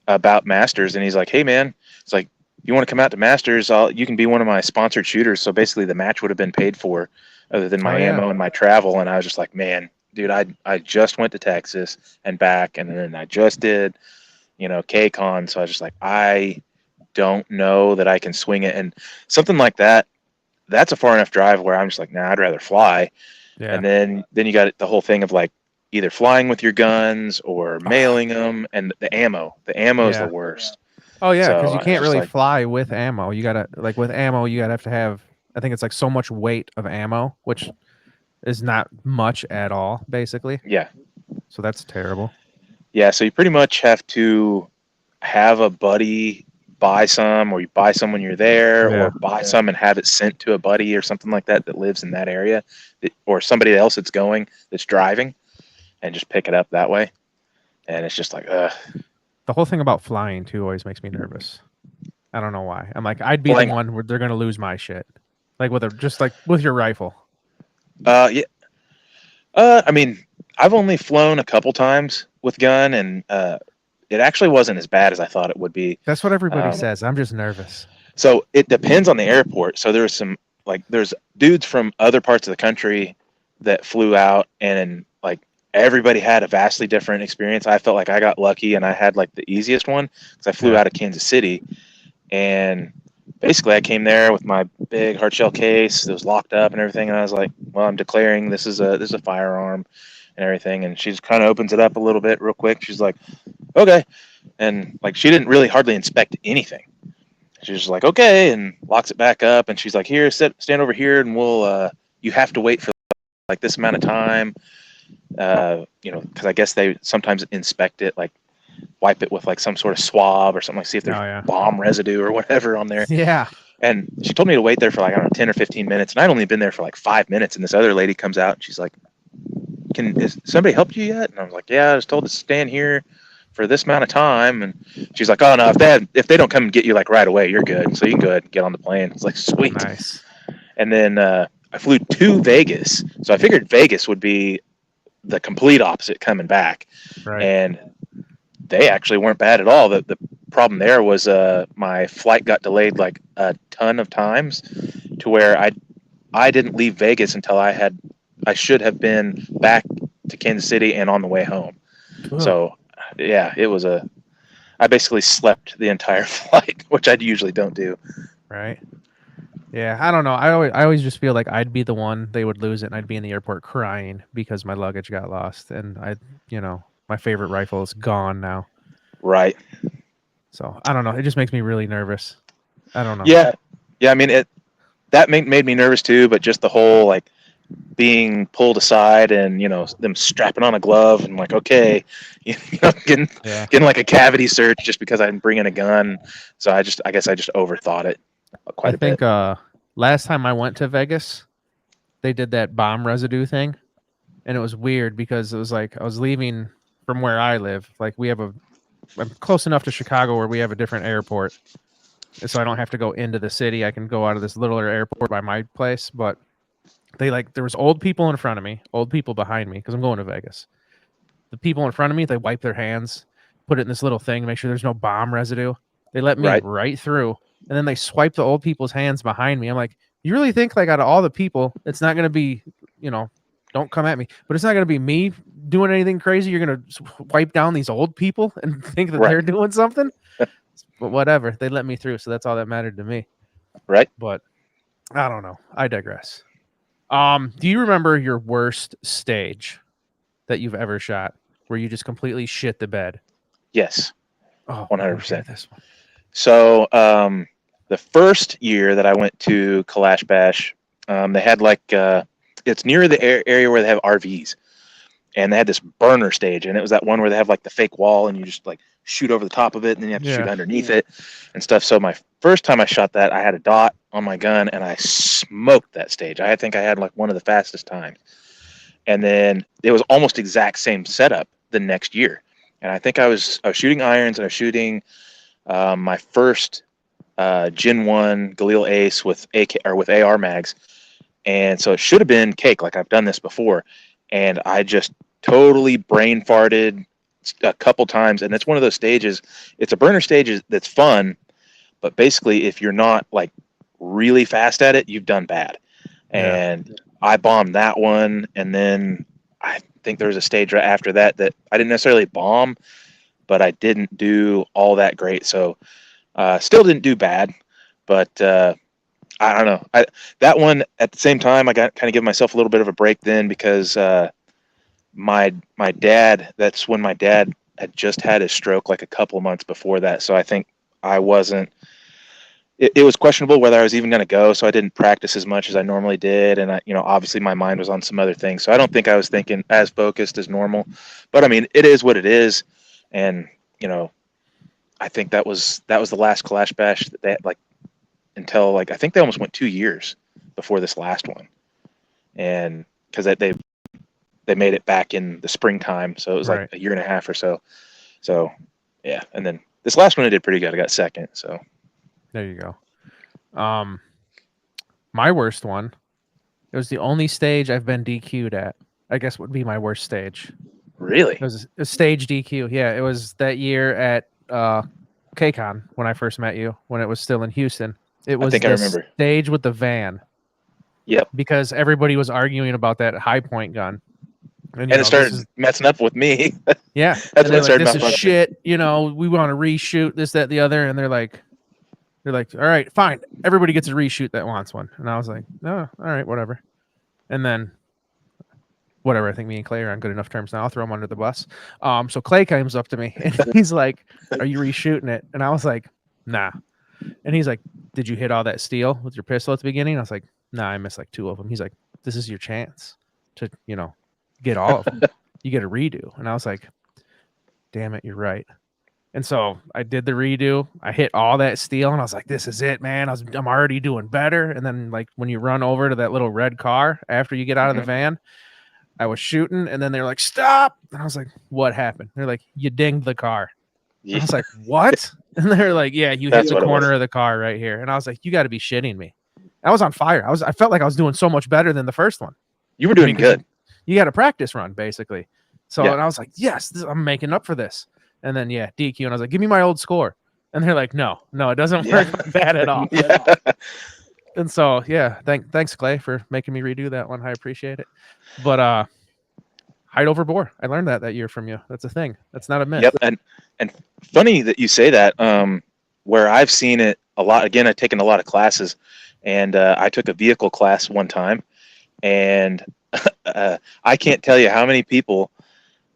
about Masters, and he's like, "Hey man, it's like, you want to come out to Masters? You can be one of my sponsored shooters." So basically, the match would have been paid for, other than my ammo and my travel. And I was just like, man, dude, I just went to Texas and back, and then I just did, KCON. So I was just like, I don't know that I can swing it. And something like that, that's a far enough drive where I'm just like, nah, I'd rather fly. Yeah. And then you got the whole thing of like either flying with your guns or mailing them, and the ammo. The ammo is the worst. Oh yeah, because you can't really fly with ammo. You gotta with ammo, you gotta have to have. I think it's like so much weight of ammo, which is not much at all, basically. Yeah. So that's terrible. Yeah, so you pretty much have to have a buddy buy some, or you buy some when you're there, or buy some and have it sent to a buddy or something like that lives in that area, or somebody else that's driving, and just pick it up that way. And it's just like, The whole thing about flying too always makes me nervous. I don't know why. I'm like, I'd be the one where they're gonna lose my shit. Like with your rifle. Yeah. I mean, I've only flown a couple times with gun, and it actually wasn't as bad as I thought it would be. That's what everybody says. I'm just nervous. So it depends on the airport. So there's dudes from other parts of the country that flew out, and like everybody had a vastly different experience. I felt like I got lucky and I had like the easiest one because I flew out of Kansas City, and basically I came there with my big hard shell case. It was locked up and everything, and I was like, "Well, I'm declaring this is a firearm and everything." And she just kind of opens it up a little bit real quick. She's like, "Okay," and like she didn't really hardly inspect anything. She's just like, "Okay," and locks it back up. And she's like, "Here, stand over here, and we'll you have to wait for like this amount of time." Because I guess they sometimes inspect it, like wipe it with like some sort of swab or something, like see if there's bomb residue or whatever on there. Yeah. And she told me to wait there for like, I don't know, 10 or 15 minutes. And I'd only been there for like 5 minutes. And this other lady comes out and she's like, has somebody helped you yet? And I was like, yeah, I was told to stand here for this amount of time. And she's like, oh no, if they don't come and get you like right away, you're good. So you can go ahead and get on the plane. It's like, sweet. Nice. And then I flew to Vegas. So I figured Vegas would be the complete opposite coming back. Right. And they actually weren't bad at all. The problem there was my flight got delayed like a ton of times to where I didn't leave Vegas until I should have been back to Kansas City and on the way home. Cool. So yeah, I basically slept the entire flight, which I usually don't do. Right. Yeah, I don't know. I always just feel like I'd be the one, they would lose it, and I'd be in the airport crying because my luggage got lost, and my favorite rifle is gone now. Right. So I don't know. It just makes me really nervous. I don't know. Yeah. I mean, that made me nervous too. But just the whole like being pulled aside and them strapping on a glove and like, okay, getting like a cavity search just because I didn't bring in a gun. So I guess I just overthought it quite a bit. I think last time I went to Vegas, they did that bomb residue thing, and it was weird because it was like I was leaving from where I live. Like I'm close enough to Chicago where we have a different airport, so I don't have to go into the city. I can go out of this littler airport by my place. But there was old people in front of me, old people behind me because I'm going to Vegas. The people in front of me, they wipe their hands, put it in this little thing, make sure there's no bomb residue. They let me right through, and then they swipe the old people's hands behind me. I'm like, you really think like out of all the people, it's not going to be, don't come at me, but it's not going to be me doing anything crazy. You're going to wipe down these old people and think that they're doing something. But whatever, they let me through, so that's all that mattered to me. Right. But I don't know. I digress. Do you remember your worst stage that you've ever shot where you just completely shit the bed? Yes. Oh, 100%. This one. So the first year that I went to Kalash Bash, they had like it's near the area where they have RVs, and they had this burner stage, and it was that one where they have like the fake wall, and you just like shoot over the top of it, and then you have to shoot underneath it and stuff. So my first time I shot that, I had a dot on my gun, and I smoked that stage. I think I had like one of the fastest times. And then it was almost exact same setup the next year, and I think I was shooting irons, and I was shooting my first Gen 1 Galil Ace with AR mags. And so it should have been cake, like I've done this before. And I just totally brain farted a couple times. And that's one of those stages. It's a burner stage that's fun, but basically if you're not like really fast at it, you've done bad. And I bombed that one. And then I think there was a stage right after that I didn't necessarily bomb, but I didn't do all that great. So still didn't do bad, but I don't know. That one at the same time, I got kind of give myself a little bit of a break then because my dad. That's when my dad had just had his stroke like a couple of months before that. So I think I wasn't. It was questionable whether I was even going to go. So I didn't practice as much as I normally did, and obviously my mind was on some other things. So I don't think I was thinking as focused as normal. But I mean, it is what it is, and I think that was the last Kalash Bash that they had, like, until like I think they almost went 2 years before this last one, and because they made it back in the springtime, so it was like a year and a half or so. So yeah, and then this last one I did pretty good. I got second. So there you go. My worst one. It was the only stage I've been DQ'd at. I guess would be my worst stage. Really? It was a stage DQ. Yeah, it was that year at KCON when I first met you, when it was still in Houston. It was I remember. Stage with the van. Yep. Because everybody was arguing about that high point gun. And it started messing up with me. Yeah. That's what started like, this is shit. We want to reshoot this, that, the other. And they're like, They're like, all right, fine. Everybody gets a reshoot that wants one. And I was like, no, all right, whatever. And then whatever, I think me and Clay are on good enough terms now. I'll throw him under the bus. So Clay comes up to me and he's like, are you reshooting it? And I was like, nah. And he's like, did you hit all that steel with your pistol at the beginning? I was like, nah, I missed like 2 of them. He's like, this is your chance to, get all of them. You get a redo. And I was like, damn it, you're right. And so I did the redo. I hit all that steel, and I was like, "This is it, man! I'm already doing better." And then, like when you run over to that little red car after you get out of the van, I was shooting, and then they're like, "Stop!" And I was like, "What happened?" They're like, "You dinged the car." Yeah. I was like, "What?" And they're like, "Yeah, you That's hit what the it was. corner of the car right here." And I was like, "You got to be shitting me!" I was on fire. I felt like I was doing so much better than the first one. You were doing good. You got a practice run basically. So Yeah. and I was like, "Yes, I'm making up for this." And then DQ, and I was like, "Give me my old score." And they're like, "No, it doesn't work like that at all." Yeah. And so thanks Clay for making me redo that one. I appreciate it. But height over bore. I learned that year from you. That's a thing. That's not a myth. Yep. And funny that you say that. Where I've seen it a lot. Again, I've taken a lot of classes, and I took a vehicle class one time, and I can't tell you how many people.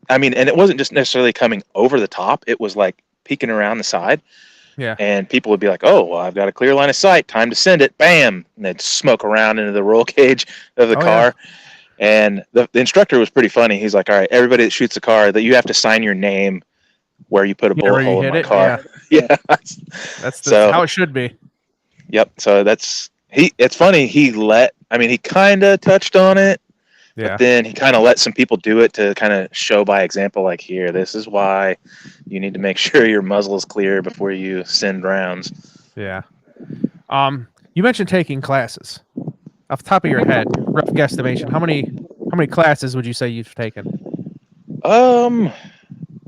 I mean, and it wasn't just necessarily coming over the top. It was like peeking around the side. Yeah. And people would be like, "Oh, well, I've got a clear line of sight. Time to send it." Bam! And they'd smoke around into the roll cage of the car. Yeah. And the instructor was pretty funny. He's like, "All right, everybody that shoots a car, that you have to sign your name where you put a bullet hole in my car." Yeah. That's how it should be. Yep. So it's funny. He kind of touched on it. Yeah. But then he kind of let some people do it to kind of show by example, like, here, this is why you need to make sure your muzzle is clear before you send rounds. Yeah. You mentioned taking classes. Off the top of your head, rough guesstimation, how many classes would you say you've taken?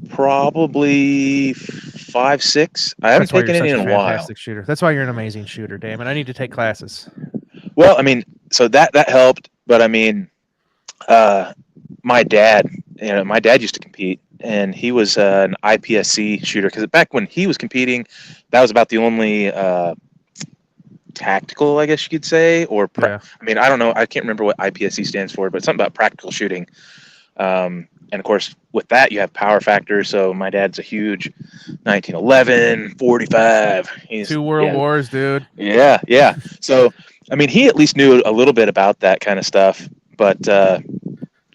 Probably 5, 6. I haven't taken any in a while. Fantastic shooter. That's why you're an amazing shooter, damn it. I need to take classes. Well, I mean, so that helped, but I mean, my dad used to compete, and he was an IPSC shooter, because back when he was competing, that was about the only tactical, I guess you could say, or I mean, I don't know, I can't remember what IPSC stands for, but something about practical shooting. And of course, with that, you have power factor. So my dad's a huge 1911, 45. He's 2 world wars, dude. Yeah, yeah. So, I mean, he at least knew a little bit about that kind of stuff. But I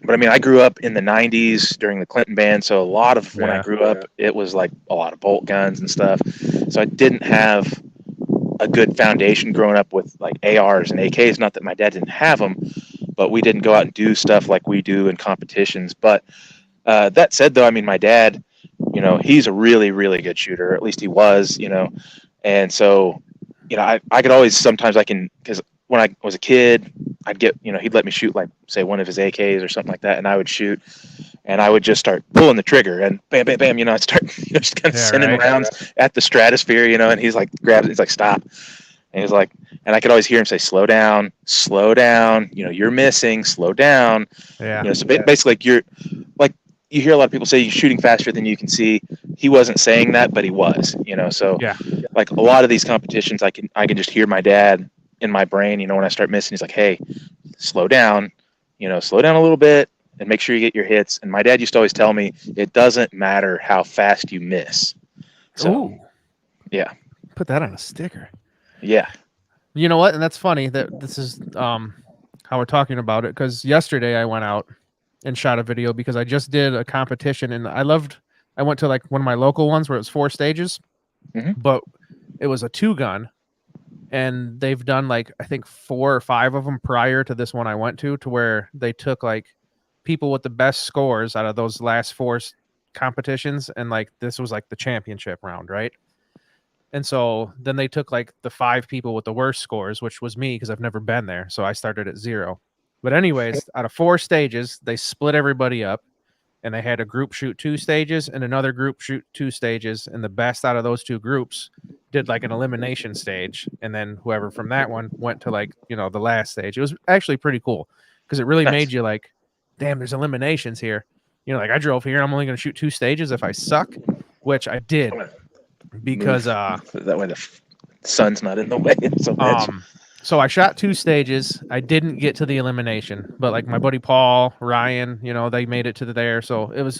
mean, I grew up in the 90s during the Clinton ban. So a lot of when I grew up, it was like a lot of bolt guns and stuff. So I didn't have a good foundation growing up with like ARs and AKs. Not that my dad didn't have them, but we didn't go out and do stuff like we do in competitions. But that said, though, I mean, my dad, he's a really, really good shooter. At least he was, And so, I could always, sometimes because when I was a kid, I'd get, he'd let me shoot like, say, one of his AKs or something like that. And I would shoot, and I would just start pulling the trigger, and bam, bam, bam, I'd start, just kind of sending rounds at the stratosphere, and he's like, he's like, stop. And he's like, and I could always hear him say, slow down, you're missing, slow down. Yeah. So basically, you're like, you hear a lot of people say you're shooting faster than you can see. He wasn't saying that, but he was, so like a lot of these competitions, I can just hear my dad in my brain, when I start missing, he's like, hey, slow down a little bit and make sure you get your hits. And my dad used to always tell me, it doesn't matter how fast you miss. So, yeah. Put that on a sticker. Yeah. You know what? And that's funny that this is how we're talking about it, because yesterday I went out and shot a video because I just did a competition, and I went to like one of my local ones where it was 4 stages, but it was a 2-gun, and they've done like, I think 4 or 5 of them prior to this one I went to where they took like people with the best scores out of those last 4 competitions, and like this was like the championship round, right? And so then they took like the 5 people with the worst scores, which was me because I've never been there. So I started at 0. But anyways, out of 4 stages, they split everybody up, and they had a group shoot 2 stages and another group shoot 2 stages. And the best out of those 2 groups did like an elimination stage. And then whoever from that one went to like, the last stage. It was actually pretty cool because it really made you like, damn, there's eliminations here. Like I drove here, I'm only going to shoot 2 stages if I suck, which I did. Because that way the sun's not in the way so much. So I shot 2 stages. I didn't get to the elimination, but like my buddy Paul, Ryan, they made it to there. So it was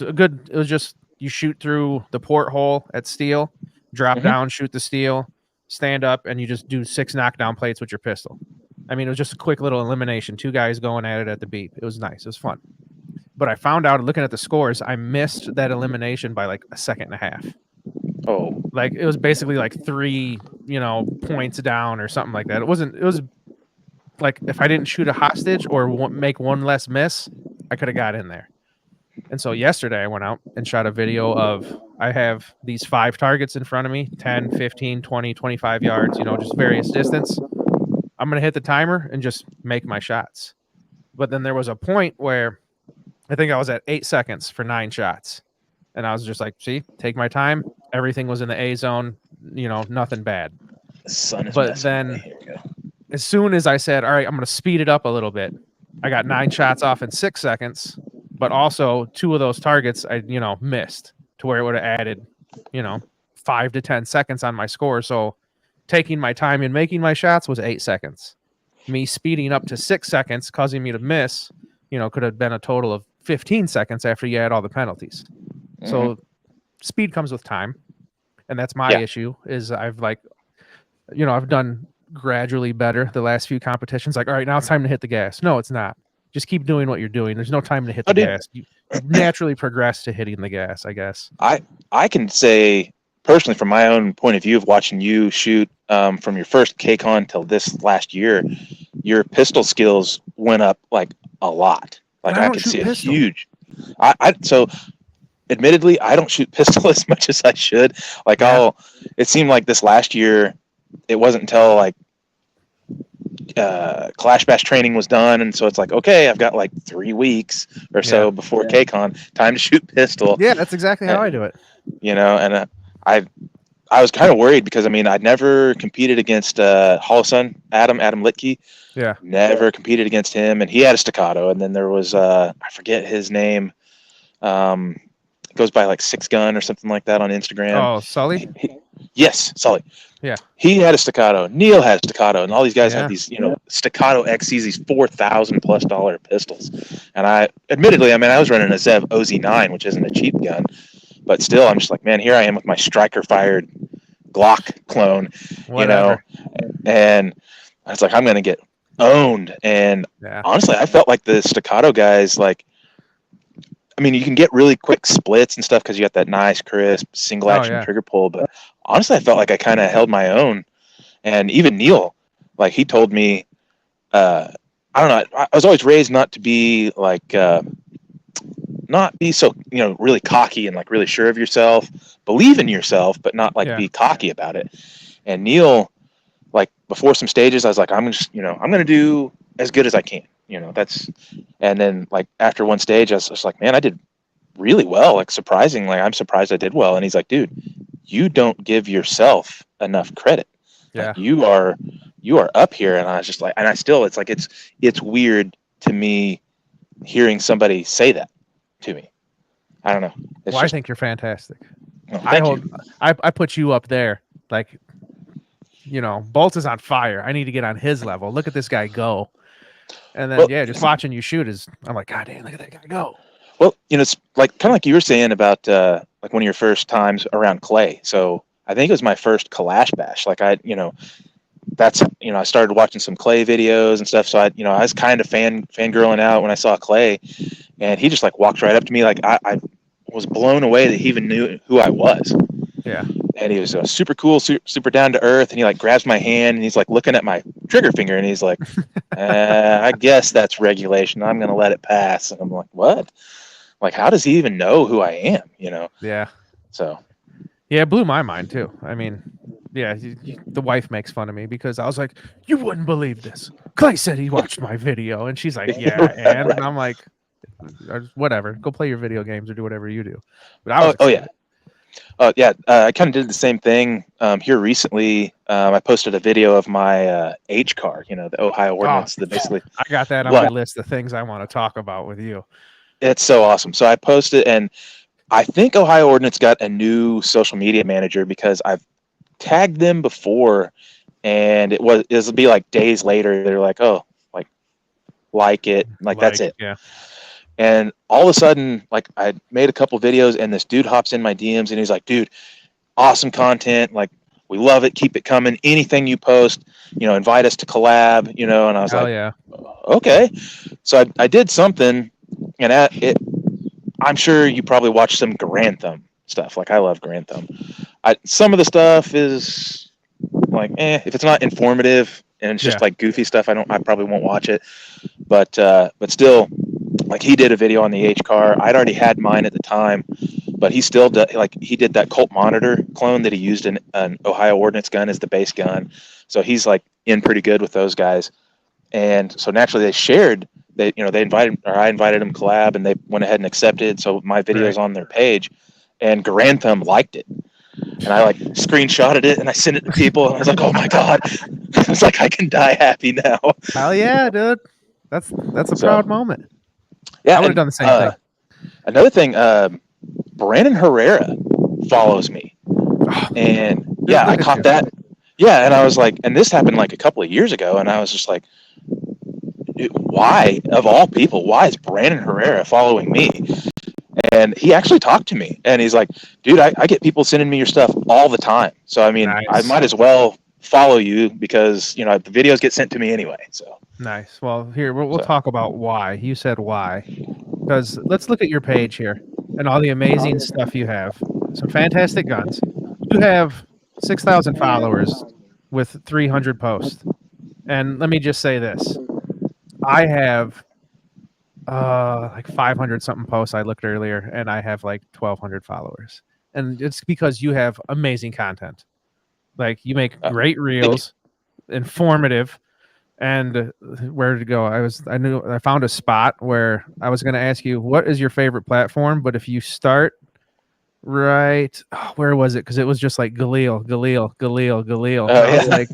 just you shoot through the porthole at steel, drop down, shoot the steel, stand up, and you just do 6 knockdown plates with your pistol. I mean, it was just a quick little elimination. 2 guys going at it at the beep. It was nice. It was fun. But I found out looking at the scores, I missed that elimination by like a second and a half. Oh, Like it was basically like 3, points down or something like that. It was like if I didn't shoot a hostage or make one less miss, I could have got in there. And so yesterday I went out and shot a video of I have these 5 targets in front of me, 10, 15, 20, 25 yards, just various distance. I'm going to hit the timer and just make my shots. But then there was a point where I think I was at 8 seconds for 9 shots. And I was just like, see, take my time. Everything was in the A zone, nothing bad. the sun is But messing then with me. Here we go. as soon as I said, all right, I'm going to speed it up a little bit, I got 9 shots off in 6 seconds, but also 2 of those targets I, missed to where it would have added, 5 to 10 seconds on my score. So taking my time and making my shots was 8 seconds. Me speeding up to 6 seconds, causing me to miss, could have been a total of 15 seconds after you add all the penalties. So speed comes with time. And that's my issue is I've done gradually better the last few competitions. Like, all right, now it's time to hit the gas. No, it's not. Just keep doing what you're doing. There's no time to hit the gas. You naturally progress to hitting the gas, I guess. I can say personally, from my own point of view of watching you shoot from your first KCON till this last year, your pistol skills went up like a lot. Like I could see a huge. So admittedly, I don't shoot pistol as much as I should. Like it seemed like this last year, it wasn't until like Clash Bash training was done, and so it's like, okay, I've got like 3 weeks or so before KCON, time to shoot pistol. Yeah, that's exactly how I do it. And I was kind of worried because I'd never competed against Holosun, Adam Litke. Yeah, never competed against him, and he had a staccato. And then there was I forget his name. It goes by like 6 Gun or something like that on Instagram. Oh, Sully? Yes, Sully. Yeah. He had a staccato. Neil had a staccato, and all these guys have these, staccato XCs, these $4,000+ pistols. And I was running a Zev OZ9, which isn't a cheap gun, but still, I'm just like, man, here I am with my striker fired Glock clone, and I was like, I'm gonna get owned. And honestly, I felt like the staccato guys, like, you can get really quick splits and stuff because you got that nice, crisp, single action trigger pull. But honestly, I felt like I kind of held my own. And even Neil, like, he told me, I don't know, I was always raised not to be like, not be so, really cocky and like really sure of yourself, believe in yourself, but not like be cocky about it. And Neil, like, before some stages, I was like, I'm going to do as good as I can. And then like after one stage, I was just like, man, I did really well. Like, surprisingly, I'm surprised I did well. And he's like, dude, you don't give yourself enough credit. Yeah. Like, you are up here. And I was just like, and I still, it's like, it's weird to me hearing somebody say that to me. I don't know. I think you're fantastic. Oh, I put you up there. Like, Bolt is on fire. I need to get on his level. Look at this guy go. And then, just watching you shoot I'm like, God damn, look at that guy go. Well, it's like kind of like you were saying about like one of your first times around clay. So I think it was my first Clash Bash. Like I started watching some clay videos and stuff. So I was kind of fangirling out when I saw Clay, and he just like walked right up to me. Like I was blown away that he even knew who I was. Yeah. And he was super cool, super down to earth. And he like grabs my hand and he's like looking at my trigger finger and he's like, I guess that's regulation. I'm going to let it pass. And I'm like, what? Like, how does he even know who I am? Yeah. So. Yeah, it blew my mind too. The wife makes fun of me because I was like, you wouldn't believe this. Clay said he watched my video. And she's like, yeah. And I'm like, whatever, go play your video games or do whatever you do. But I was I kind of did the same thing here recently. I posted a video of my H car, the Ohio ordinance. Basically, I got that on my list of things I want to talk about with you. It's so awesome. So I posted, and I think Ohio Ordnance got a new social media manager because I've tagged them before, and it'll be like days later. They're like, oh, like it, like that's it. Yeah. And all of a sudden, like I made a couple videos, and this dude hops in my DMs, and he's like, dude, awesome content. Like, we love it. Keep it coming. Anything you post, invite us to collab, and I was Yeah. okay. So I did something, and I'm sure you probably watched some Grantham stuff. Like, I love Grantham. Some of the stuff is like, if it's not informative and it's just like goofy stuff, I probably won't watch it. But still, like, he did a video on the H car. I'd already had mine at the time, but he still he did that Colt Monitor clone that he used in an Ohio Ordnance gun as the base gun. So he's like in pretty good with those guys. And so naturally they shared, I invited them to collab, and they went ahead and accepted. So my video's on their page, and Grantham liked it. And I like screenshotted it and I sent it to people, and I was like, oh my God. I was like, I can die happy now. Hell yeah, dude. That's a proud moment. Yeah. I would have done the same thing. Another thing, Brandon Herrera follows me. And yeah, I caught that. Yeah. And I was like, and this happened like a couple of years ago. And I was just like, why, of all people, why is Brandon Herrera following me? And he actually talked to me, and he's like, dude, I get people sending me your stuff all the time. So, I mean, Nice. I might as well follow you because, the videos get sent to me anyway. So nice. Well, here, we'll talk about why. You said why. Because let's look at your page here and all the amazing stuff you have. Some fantastic guns. You have 6,000 followers with 300 posts. And let me just say this. I have like 500 something posts. I looked earlier, and I have like 1,200 followers. And it's because you have amazing content. Like, you make great reels, informative. And where to go? I found a spot where I was going to ask you, what is your favorite platform? But if you start right, where was it? Because it was just like Galil. I was like,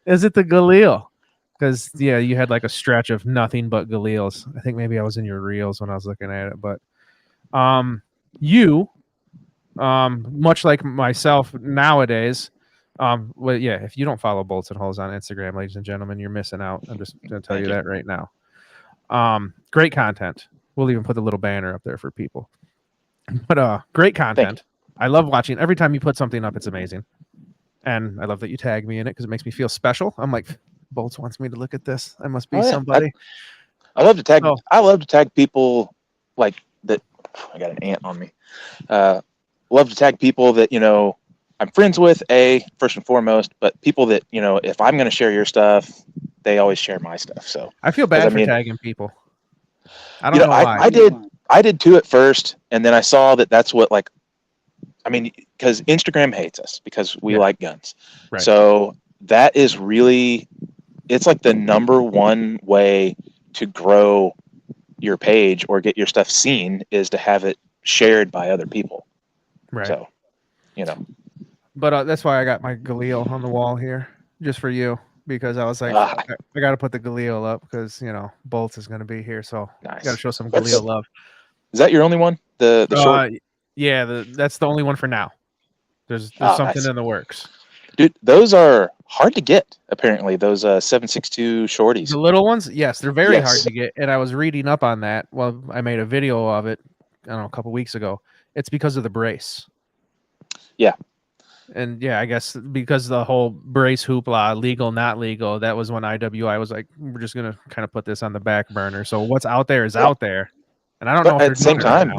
is it the Galil? Because you had like a stretch of nothing but Galils. I think maybe I was in your reels when I was looking at it. But you, much like myself nowadays. If you don't follow Bolts and Holes on Instagram, ladies and gentlemen, you're missing out. I'm just going to tell you that right now. Great content. We'll even put the little banner up there for people. But great content. I love watching. Every time you put something up, it's amazing. And I love that you tag me in it because it makes me feel special. I'm like, Bolts wants me to look at this. I must be somebody. I love to tag. I love to tag people like that. I got an ant on me. Love to tag people that I'm friends with, first and foremost, but people that, if I'm going to share your stuff, they always share my stuff. So I feel bad for tagging people. I don't know why. I did too at first. And then I saw that's what, because Instagram hates us because we like guns. Right. So that is really, it's like the number one way to grow your page or get your stuff seen is to have it shared by other people. Right. So, But that's why I got my Galil on the wall here, just for you, because I was like, I got to put the Galil up because Bolts is going to be here, so nice. Got to show some Galil love. Is that your only one? The short? Yeah, that's the only one for now. There's something in the works. Dude, those are hard to get. Apparently, those 7.62 shorties. The little ones, yes, they're very hard to get. And I was reading up on that. Well, I made a video of it. I don't know, a couple weeks ago. It's because of the brace. Yeah. And I guess because the whole brace hoopla, legal, not legal, that was when IWI was like, we're just going to kind of put this on the back burner. So what's out there is out there. And I don't know if at the same time.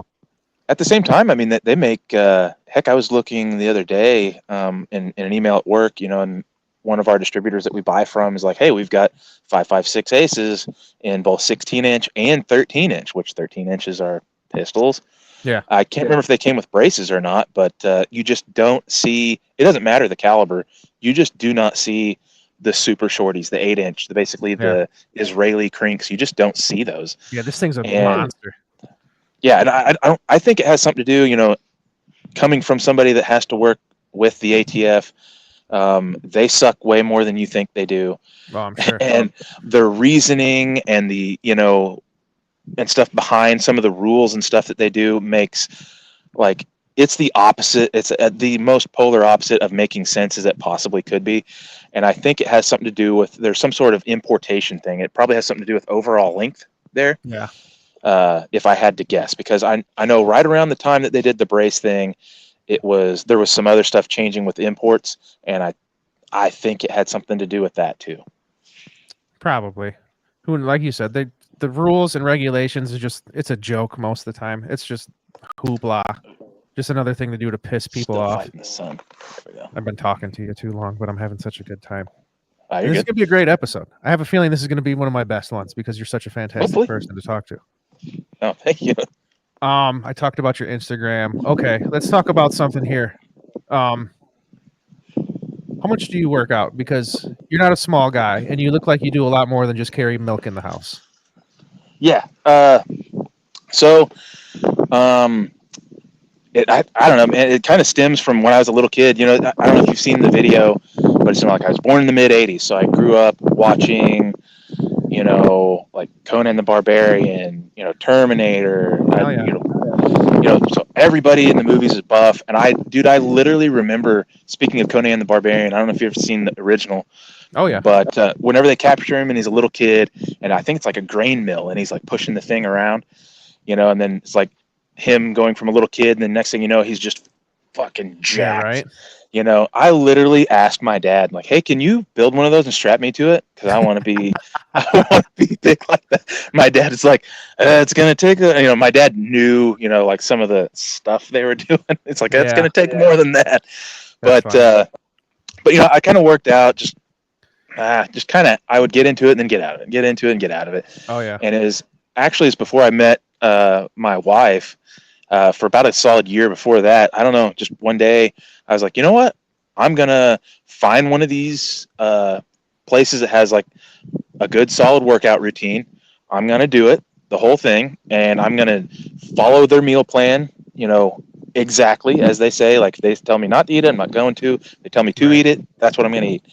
At the same time, I mean, they make, heck, I was looking the other day in an email at work, and one of our distributors that we buy from is like, hey, we've got 5.56 aces in both 16-inch and 13-inch, which 13 inches are pistols. Yeah. I can't remember if they came with braces or not, but you just don't see, it doesn't matter the caliber. You just do not see the super shorties, the 8-inch, the Israeli crinks. You just don't see those. Yeah, this thing's a monster. Yeah, and I think it has something to do, coming from somebody that has to work with the ATF, they suck way more than you think they do. Oh, I'm sure. And the reasoning and the, and stuff behind some of the rules and stuff that they do makes, like, it's the opposite. It's the most polar opposite of making sense as it possibly could be. And I think it has something to do with, there's some sort of importation thing. It probably has something to do with overall length there. Yeah. If I had to guess, because I know right around the time that they did the brace thing, there was some other stuff changing with imports, and I think it had something to do with that too. Probably. Who, like you said, the rules and regulations is just, it's a joke most of the time. It's just hoopla. Just another thing to do to piss people Still off. fighting the sun. There we go. I've been talking to you too long, but I'm having such a good time. You're This is good. gonna be a great episode. I have a feeling this is gonna be one of my best ones because you're such a fantastic Hopefully. person to talk to. Oh, thank you. I talked about your Instagram. Okay, let's talk about something here. How much do you work out? Because you're not a small guy, and you look like you do a lot more than just carry milk in the house. Yeah. So, I don't know, man. It kind of stems from when I was a little kid. You know, I don't know if you've seen the video, but it's like I was born in the mid '80s, so I grew up watching, you know, like Conan the Barbarian, you know, Terminator. Hell yeah. So everybody in the movies is buff, and I literally remember. Speaking of Conan the Barbarian, I don't know if you've ever seen the original. Oh yeah. But whenever they capture him and he's a little kid, and I think it's like a grain mill, and he's like pushing the thing around, you know, and then it's like him going from a little kid, and then next thing you know, he's just fucking jacked. Yeah, right. You know, I literally asked my dad, like, "Hey, can you build one of those and strap me to it? Because I want to be, I want to be big like that." My dad is like, "It's gonna take you know." My dad knew, you know, like some of the stuff they were doing. It's like it's gonna take more than that. But you know, I kind of worked out just kind of. I would get into it and then get out of it, get into it and get out of it. Oh yeah. And it's before I met my wife. For about a solid year before that, I don't know, just one day I was like, you know what? I'm going to find one of these places that has like a good solid workout routine. I'm going to do it, the whole thing, and I'm going to follow their meal plan, you know, exactly as they say. Like if they tell me not to eat it, I'm not going to. They tell me to eat it, that's what I'm going to eat.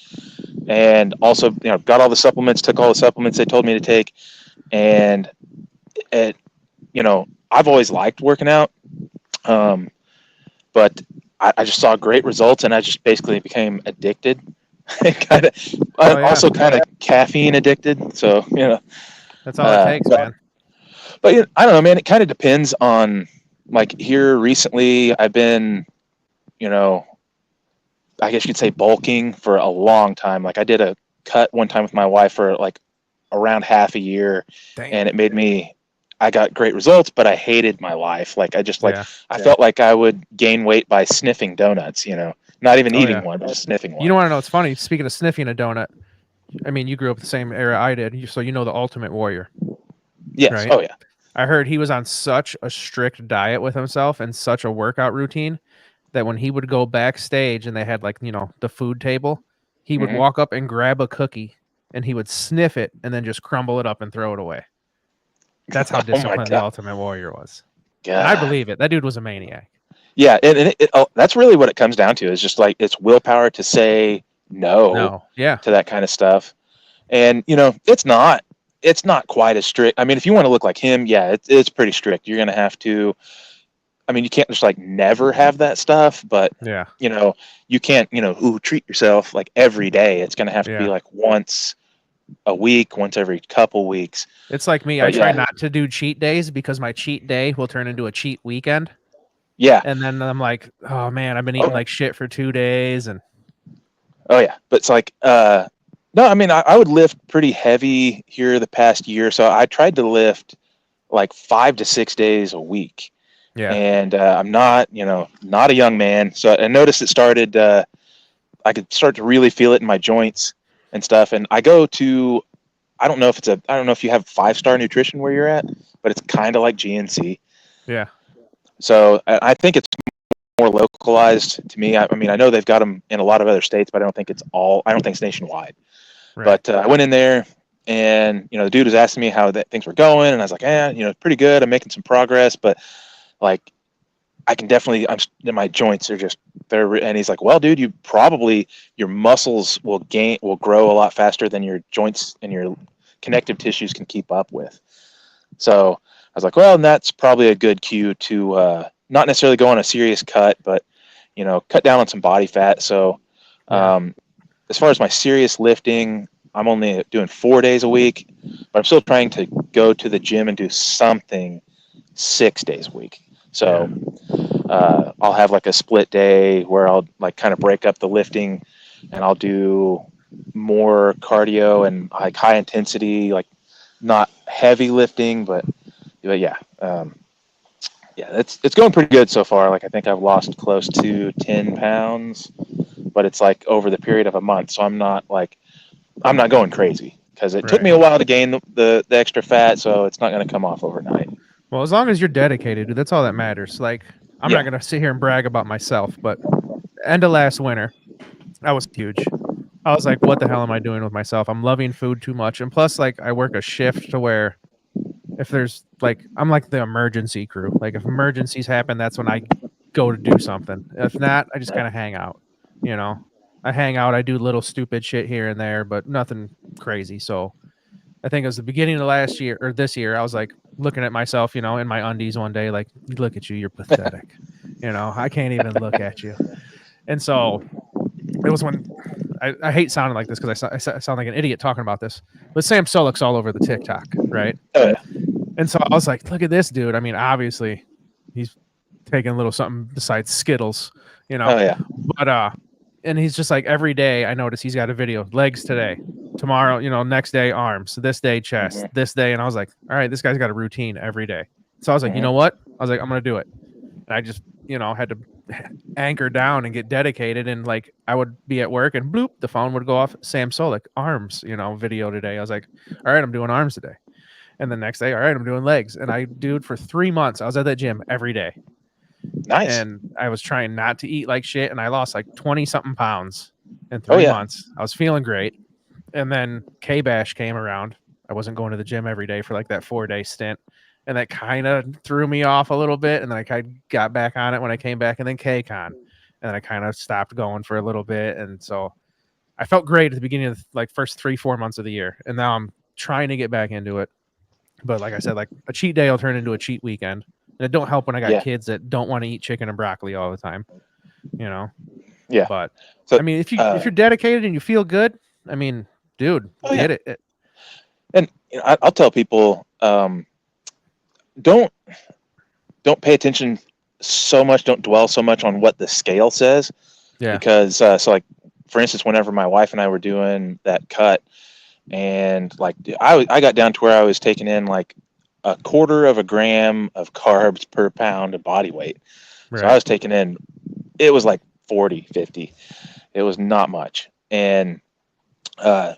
And also, you know, got all the supplements, took all the supplements they told me to take. And you know, I've always liked working out, but I just saw great results, and I just basically became addicted. Also kind of caffeine addicted. So you know, that's all it takes, man. But you know, I don't know, man. It kind of depends on, like here recently, I've been, you know, I guess you could say bulking for a long time. Like I did a cut one time with my wife for like around half a year. Dang. And it made me. I got great results, but I hated my life. Like I just I felt like I would gain weight by sniffing donuts, you know, not even eating one, but just sniffing one. You don't want to know what's funny? Speaking of sniffing a donut, I mean, you grew up the same era I did, so you know the Ultimate Warrior. Yes. Right? Oh yeah. I heard he was on such a strict diet with himself and such a workout routine that when he would go backstage and they had like, you know, the food table, he would walk up and grab a cookie and he would sniff it and then just crumble it up and throw it away. That's how disciplined the Ultimate Warrior was. And I believe it. That dude was a maniac. Yeah, and that's really what it comes down to, is just like it's willpower to say no to that kind of stuff. And, you know, it's not quite as strict. I mean, if you want to look like him, yeah, it's pretty strict. You're going to have to, I mean, you can't just like never have that stuff, but, you know, you can't, you know, treat yourself like every day. It's going to have to be like once a week, once every couple weeks. It's like me. I try not to do cheat days because my cheat day will turn into a cheat weekend. Yeah. And then I'm like, oh man, I've been eating like shit for 2 days. And oh yeah. But it's like, no, I mean, I would lift pretty heavy here the past year. So I tried to lift like 5 to 6 days a week. Yeah. And I'm not, you know, not a young man. So I noticed it started, I could start to really feel it in my joints and stuff. And I go to, I don't know if you have 5-star nutrition where you're at, but it's kind of like GNC. Yeah. So I think it's more localized to me. I mean, I know they've got them in a lot of other states, but I don't think it's nationwide. Right. But I went in there and, you know, the dude was asking me how things were going. And I was like, you know, pretty good. I'm making some progress, but like, I can definitely, my joints are just, and he's like, well, dude, your muscles will grow a lot faster than your joints and your connective tissues can keep up with. So I was like, well, and that's probably a good cue to not necessarily go on a serious cut, but cut down on some body fat. So as far as my serious lifting, I'm only doing 4 days a week, but I'm still trying to go to the gym and do something 6 days a week. So I'll have like a split day where I'll like kind of break up the lifting, and I'll do more cardio and like high intensity, like not heavy lifting, but yeah. It's going pretty good so far. Like I think I've lost close to 10 pounds, but it's like over the period of a month. So I'm not going crazy because it took me a while to gain the extra fat. So it's not going to come off overnight. Well, as long as you're dedicated, dude, that's all that matters. Like, I'm not going to sit here and brag about myself, but end of last winter, I was huge. I was like, what the hell am I doing with myself? I'm loving food too much. And plus, like, I work a shift to where if there's, like, I'm like the emergency crew. Like, if emergencies happen, that's when I go to do something. If not, I just kind of hang out, I hang out, I do little stupid shit here and there, but nothing crazy. So I think it was the beginning of last year or this year. I was like looking at myself, in my undies one day, like, look at you, you're pathetic. I can't even look at you. And so it was when I hate sounding like this because I sound like an idiot talking about this, but Sam Solik's all over the TikTok, right? And so I was like, look at this dude. I mean, obviously he's taking a little something besides Skittles, but, and he's just like every day I notice he's got a video, legs today, tomorrow, next day, arms, this day, chest, this day. And I was like, all right, this guy's got a routine every day. So I was like, you know what? I was like, I'm going to do it. And I just, had to anchor down and get dedicated. And like, I would be at work and bloop, the phone would go off. Sam Solik, arms, video today. I was like, all right, I'm doing arms today. And the next day, all right, I'm doing legs. And I do it for 3 months. I was at that gym every day. Nice. And I was trying not to eat like shit. And I lost like 20 something pounds in 3 months. I was feeling great. And then K-Bash came around. I wasn't going to the gym every day for like that 4-day stint. And that kind of threw me off a little bit. And then I kind of got back on it when I came back. And then KCON. And then I kind of stopped going for a little bit. And so I felt great at the beginning of like first 3-4 months of the year. And now I'm trying to get back into it. But like I said, like a cheat day will turn into a cheat weekend. And it don't help when I got kids that don't want to eat chicken and broccoli all the time, Yeah. But so, I mean, if you're dedicated and you feel good, I mean, dude, get it. And I'll tell people, don't pay attention so much. Don't dwell so much on what the scale says. Yeah. Because so like, for instance, whenever my wife and I were doing that cut, and like I got down to where I was taking in like 1/4 gram of carbs per pound of body weight. Right. So I was taking in, it was like 40, 50. It was not much. And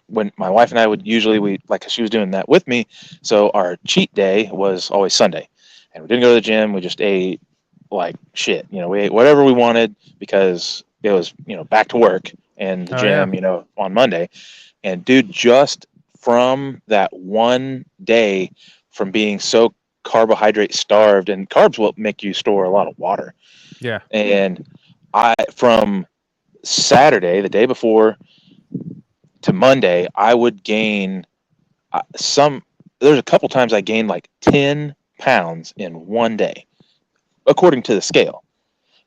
when my wife and I would usually, she was doing that with me. So our cheat day was always Sunday, and we didn't go to the gym. We just ate like shit. We ate whatever we wanted because it was, back to work and the gym, on Monday. And dude, just from that one day, from being so carbohydrate starved, and carbs will make you store a lot of water. Yeah. And from Saturday, the day before, to Monday, I would gain there's a couple times I gained like 10 pounds in one day, according to the scale.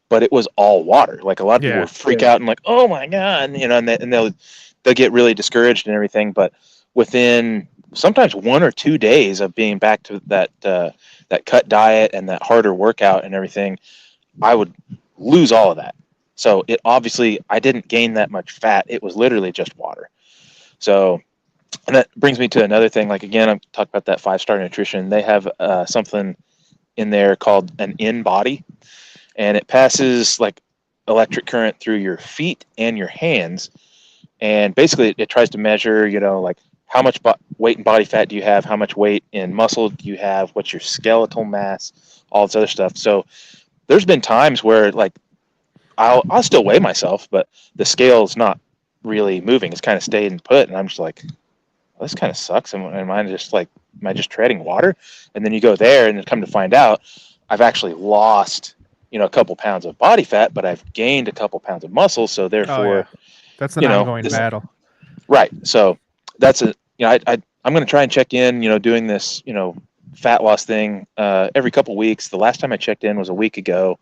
But it was all water. Like a lot of people would freak out and like, oh my God, and they'll get really discouraged and everything. But within sometimes 1 or 2 days of being back to that cut diet and that harder workout and everything, I would lose all of that. So I didn't gain that much fat. It was literally just water. So, and that brings me to another thing. Like, again, I'm talking about that 5-star nutrition. They have something in there called an in-body, and it passes like electric current through your feet and your hands. And basically it tries to measure, like how much weight and body fat do you have? How much weight in muscle do you have? What's your skeletal mass? All this other stuff. So there's been times where like I'll still weigh myself, but the scale's not really moving. It's kind of staying put. And I'm just like, well, this kind of sucks. Am I just treading water? And then you go there and come to find out I've actually lost, a couple pounds of body fat, but I've gained a couple pounds of muscle. So therefore, that's an ongoing battle. Right. So that's I'm going to try and check in, doing this, fat loss thing every couple weeks. The last time I checked in was a week ago,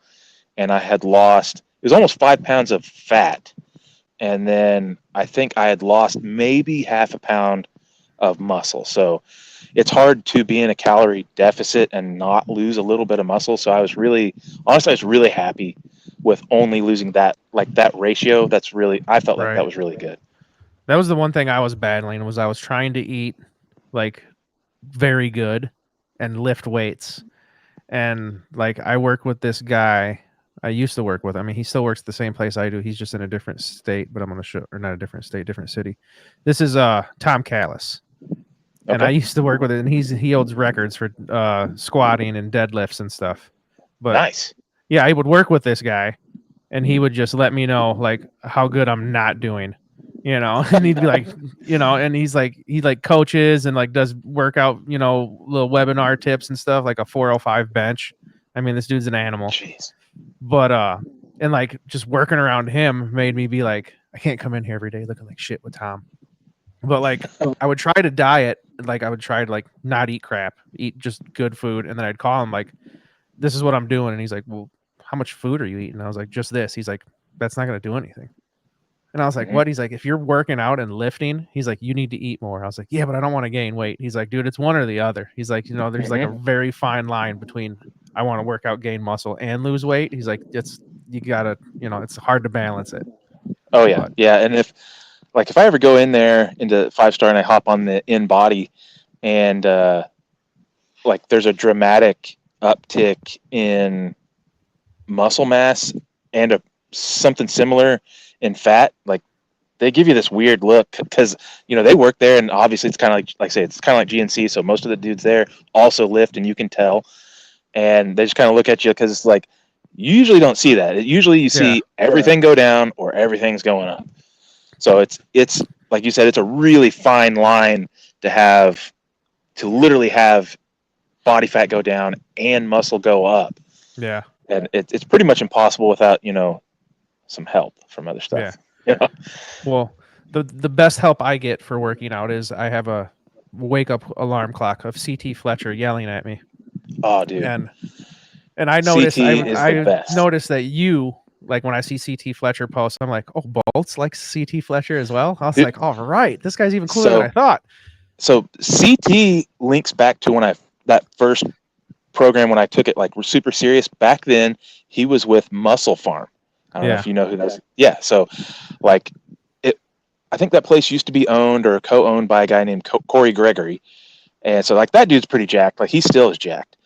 and I had lost, it was almost 5 pounds of fat. And then I think I had lost maybe half a pound of muscle. So it's hard to be in a calorie deficit and not lose a little bit of muscle. So I was really happy with only losing that, like that ratio. That's really, I felt like that was really good. That was the one thing I was battling, was I was trying to eat like very good and lift weights. And like I work with this guy I used to work with. I mean, he still works at the same place I do. He's just in a different state, but I'm going to show, or not a different state, different city. This is Tom Callis. And I used to work with it, and he holds records for squatting and deadlifts and stuff. But nice. Yeah, I would work with this guy, and he would just let me know like how good I'm not doing, you know. And he'd be like, you know, and he like coaches and like does workout, you know, little webinar tips and stuff, like a 405 bench. I mean, this dude's an animal. Jeez. But and like just working around him made me be like, I can't come in here every day looking like shit with Tom. But like I would try to diet, like I would try to like not eat crap, eat just good food, and then I'd call him like, this is what I'm doing, and he's like, well, how much food are you eating? I was like, just this. He's like, that's not gonna do anything. And I was like, what? He's like, if you're working out and lifting, he's like, you need to eat more. I was like, yeah, but I don't want to gain weight. He's like, dude, it's one or the other. He's like, you know, there's like a very fine line between I want to work out, gain muscle, and lose weight. He's like, you gotta, you know, it's hard to balance it. Oh yeah, yeah. And if I ever go in there into 5-star and I hop on the in body, and like there's a dramatic uptick in muscle mass and something similar in fat, like they give you this weird look because, you know, they work there, and obviously it's kind of like I say, it's kind of like GNC. So most of the dudes there also lift, and you can tell, and they just kind of look at you because it's like, you usually don't see that. Usually you see everything go down or everything's going up. So it's like you said, it's a really fine line to literally have body fat go down and muscle go up. Yeah. And it's pretty much impossible without, you know, some help from other stuff. Yeah. You know? Well, the best help I get for working out is I have a wake up alarm clock of CT Fletcher yelling at me. Oh, dude. And I noticed I noticed that you, like when I see CT Fletcher post, I'm like, oh, Bolts likes CT Fletcher as well. I was like, all right, this guy's even cooler than I thought. So CT links back to that first program when I took it like super serious. Back then, he was with Muscle Farm. I don't know if you know who that is. Yeah. So like I think that place used to be owned or co-owned by a guy named Corey Gregory. And so like that dude's pretty jacked. Like he still is jacked.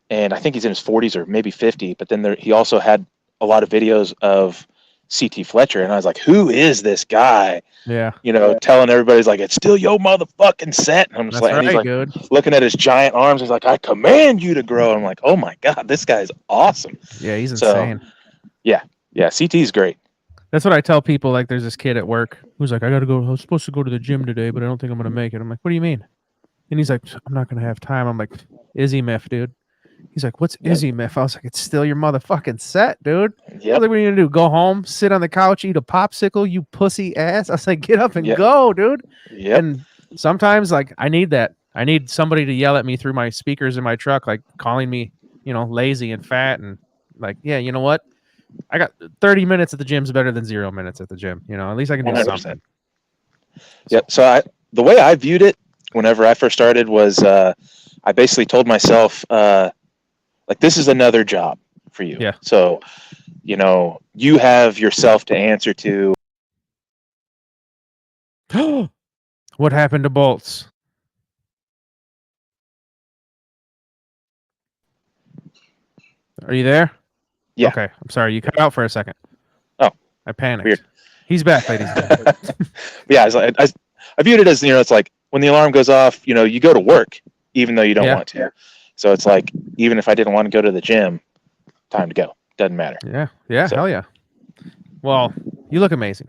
And I think he's in his 40s or maybe 50. But then he also had a lot of videos of CT Fletcher. And I was like, who is this guy? Yeah. You know, telling everybody's like, it's still your motherfucking set. And I'm just and he's like looking at his giant arms. He's like, I command you to grow. I'm like, oh my God, this guy's awesome. Yeah, he's insane. Yeah. Yeah. CT's great. That's what I tell people. Like, there's this kid at work who's like, I was supposed to go to the gym today, but I don't think I'm going to make it. I'm like, what do you mean? And he's like, I'm not going to have time. I'm like, Izzy Miff, dude. He's like, what's Izzy Miff? I was like, it's still your motherfucking set, dude. Yep. I was like, what are you going to do? Go home, sit on the couch, eat a popsicle, you pussy ass? I was like, get up and go, dude. Yep. And sometimes, like, I need that. I need somebody to yell at me through my speakers in my truck, like calling me, you know, lazy and fat. And like, yeah, you know what? I got 30 minutes at the gym's better than 0 minutes at the gym. You know, at least I can do 100%. Something. Yep. So the way I viewed it whenever I first started was I basically told myself, like, this is another job for you. Yeah. So, you know, you have yourself to answer to. What happened to Bolts? Are you there? Yeah. Okay. I'm sorry. You cut out for a second. Oh. I panicked. Weird. He's back, ladies. Yeah. I viewed it as, you know, it's like when the alarm goes off, you know, you go to work even though you don't want to. So it's like, even if I didn't want to go to the gym, time to go. Doesn't matter. Yeah. Yeah. So. Hell yeah. Well, you look amazing.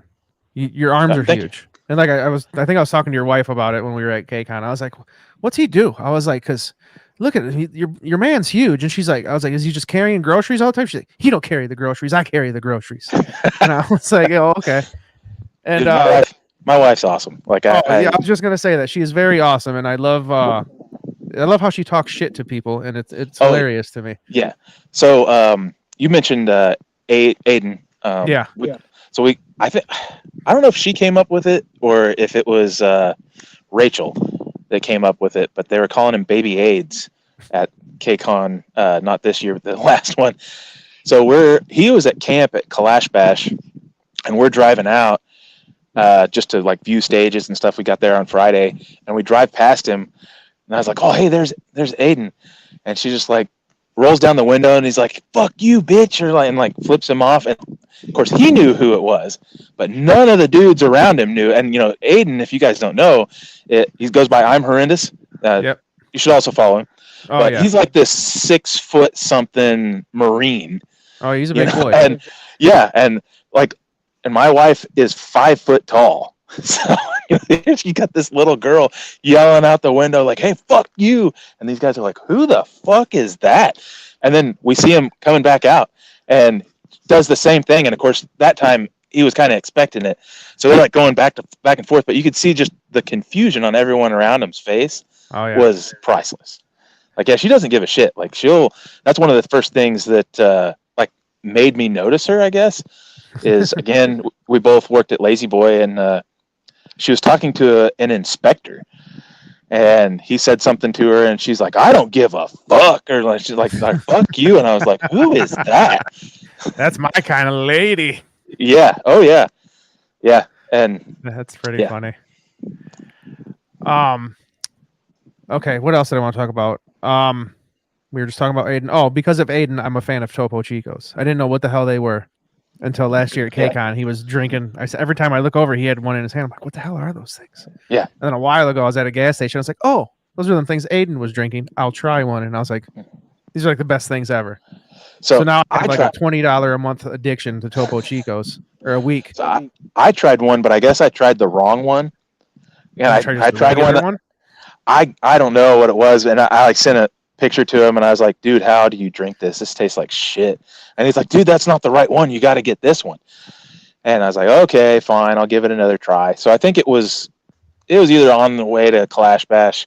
Your arms are huge. You. And like I think I was talking to your wife about it when we were at KCON. I was like, what's he do? I was like, because look at it. Your man's huge. And she's like, I was like, is he just carrying groceries all the time? She's like, he don't carry the groceries. I carry the groceries. And I was like, oh, okay. And dude, my wife's awesome. Like, I was just going to say that she is very awesome. And I love I love how she talks shit to people, and it's Oh, hilarious to me. yeah. So you mentioned Aiden. Yeah. So I don't know if she came up with it or if it was Rachel that came up with it, but they were calling him Baby AIDS at KCON, not this year, but the last one. So he was at camp at Kalash Bash, and we're driving out just to like view stages and stuff. We got there on Friday, and we drive past him, and I was like, "Oh, hey, there's Aiden," and she just like rolls down the window, and he's like, "Fuck you, bitch," or like, and like flips him off. And of course, he knew who it was, but none of the dudes around him knew. And Aiden, if you guys don't know, he goes by I'm Horrendous. Yep. You should also follow him. Oh, But yeah. he's like this 6 foot something Marine. Oh, he's a big boy. And yeah, and my wife is 5 foot tall. So you got this little girl yelling out the window like, "Hey, fuck you!" And these guys are like, "Who the fuck is that?" And then we see him coming back out and does the same thing. And of course, that time he was kind of expecting it, so they're like going back and forth. But you could see just the confusion on everyone around him's face was priceless. Like, yeah, she doesn't give a shit. Like, that's one of the first things that made me notice her, I guess, is again, we both worked at Lazy Boy, and she was talking to an inspector, and he said something to her, and she's like, "I don't give a fuck," or like she's like "Fuck you," and I was like, "Who is that?" That's my kind of lady. Yeah. Oh yeah. Yeah. And that's pretty funny. Okay, what else did I want to talk about? We were just talking about Aiden. Oh, because of Aiden, I'm a fan of Topo Chicos. I didn't know what the hell they were until last year at KCON. He was drinking. I said every time I look over, he had one in his hand. I'm like, what the hell are those things? Yeah. And then a while ago, I was at a gas station. I was like, oh, those are the things Aiden was drinking. I'll try one. And I was like, these are like the best things ever. So now I have like a $20 a month addiction to Topo Chicos, or a week. So I tried one, but I guess I tried the wrong one. Yeah, I tried one. I don't know what it was, and I like sent a picture to him, and I was like, "Dude, how do you drink this? This tastes like shit." And he's like, "Dude, that's not the right one. You got to get this one." And I was like, "Okay, fine. I'll give it another try." So I think it was either on the way to Clash Bash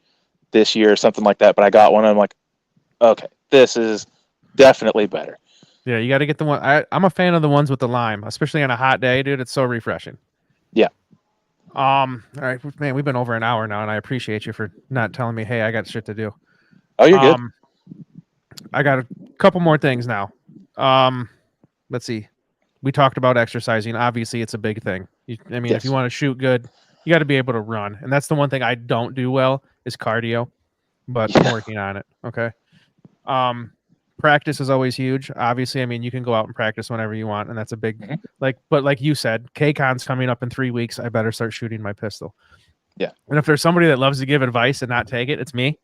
this year or something like that. But I got one, and I'm like, "Okay, this is definitely better." Yeah, you got to get the one. I'm a fan of the ones with the lime, especially on a hot day, dude. It's so refreshing. Yeah. All right, man. We've been over an hour now, and I appreciate you for not telling me, "Hey, I got shit to do." Oh, you're good. I got a couple more things now. Let's see. We talked about exercising. Obviously, it's a big thing. If you want to shoot good, you got to be able to run, and that's the one thing I don't do well is cardio. But I'm working on it. Okay. Practice is always huge. Obviously, you can go out and practice whenever you want, and that's a big but like you said, KCON's coming up in 3 weeks. I better start shooting my pistol. Yeah. And if there's somebody that loves to give advice and not take it, it's me.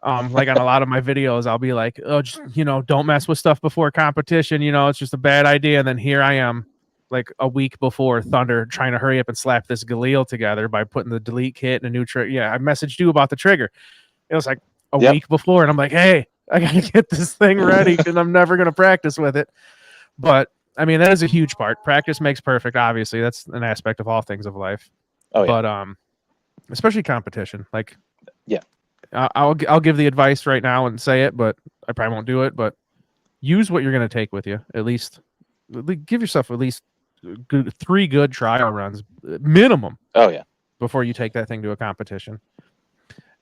Like on a lot of my videos, I'll be like, "Oh, just, don't mess with stuff before competition. It's just a bad idea." And then here I am, like a week before Thunder, trying to hurry up and slap this Galil together by putting the delete kit and a new trigger. Yeah, I messaged you about the trigger. It was like a week before, and I'm like, "Hey, I gotta get this thing ready because I'm never gonna practice with it." But that is a huge part. Practice makes perfect. Obviously, that's an aspect of all things of life. Oh yeah. But especially competition. Like, yeah, I'll give the advice right now and say it, but I probably won't do it. But use what you're gonna take with you. At least give yourself at least 3 good trial runs minimum. Oh yeah. Before you take that thing to a competition.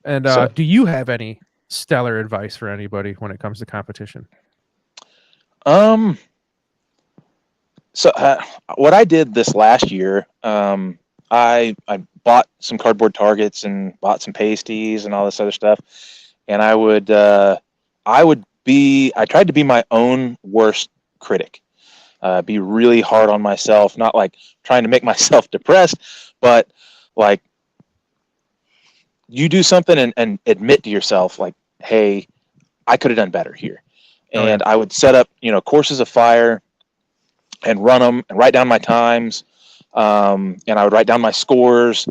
And do you have any stellar advice for anybody when it comes to competition? So what I did this last year, I bought some cardboard targets and bought some pasties and all this other stuff, and I tried to be my own worst critic, be really hard on myself, not like trying to make myself depressed, but like you do something and admit to yourself like, "Hey, I could have done better here." And I would set up, courses of fire and run them and write down my times. And I would write down my scores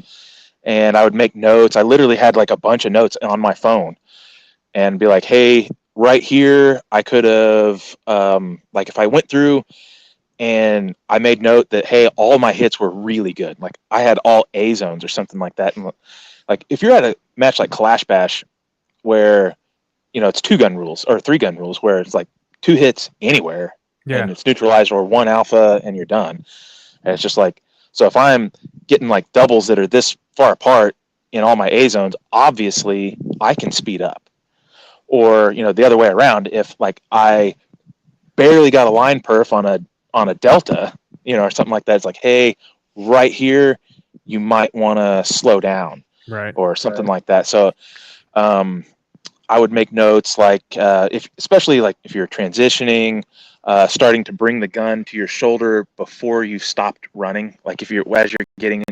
and I would make notes. I literally had like a bunch of notes on my phone and be like, "Hey, right here, I could have, like if I went through and I made note that, hey, all my hits were really good. Like I had all A zones or something like that." And like, if you're at a match like Clash Bash, where, it's 2-gun rules or 3-gun rules where it's like 2 hits anywhere and it's neutralized, or 1 alpha and you're done. And it's just like, so if I'm getting like doubles that are this far apart in all my A zones, obviously I can speed up. Or, the other way around, if like I barely got a line perf on a delta, or something like that, it's like, hey, right here, you might want to slow down, right, or something like that. So, I would make notes like, especially like if you're transitioning, starting to bring the gun to your shoulder before you stopped running, like as you're getting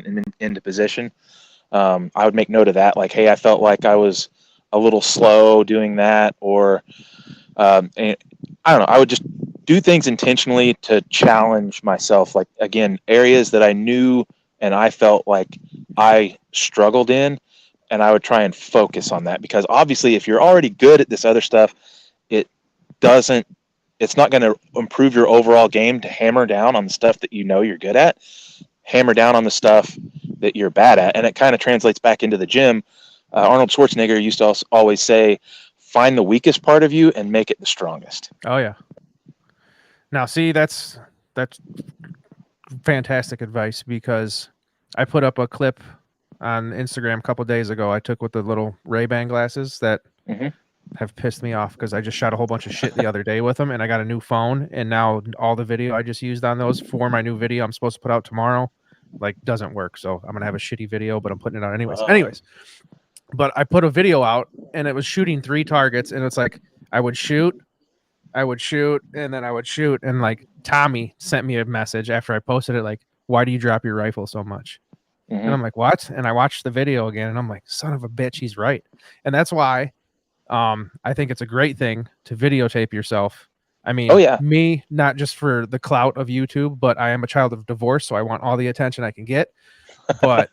into position, I would make note of that. Like, hey, I felt like I was a little slow doing that, or and I don't know. I would just do things intentionally to challenge myself. Like, again, areas that I knew and I felt like I struggled in, and I would try and focus on that, because obviously if you're already good at this other stuff, it's not going to improve your overall game to hammer down on the stuff that you're good at. Hammer down on the stuff that you're bad at. And it kind of translates back into the gym. Arnold Schwarzenegger used to always say, find the weakest part of you and make it the strongest. Oh yeah. Now see, that's fantastic advice, because I put up a clip on Instagram a couple days ago. I took with the little Ray-Ban glasses that have pissed me off, because I just shot a whole bunch of shit the other day with them, and I got a new phone, and now all the video I just used on those for my new video I'm supposed to put out tomorrow, like, doesn't work. So I'm gonna have a shitty video, but I'm putting it out anyways. But I put a video out, and it was shooting 3 targets, and it's like I would shoot, and then I would shoot, and like Tommy sent me a message after I posted it, like, why do you drop your rifle so much? And I'm like, what? And I watched the video again, and I'm like, son of a bitch, he's right. And that's why I think it's a great thing to videotape yourself. I mean, me, not just for the clout of YouTube, but I am a child of divorce, so I want all the attention I can get. But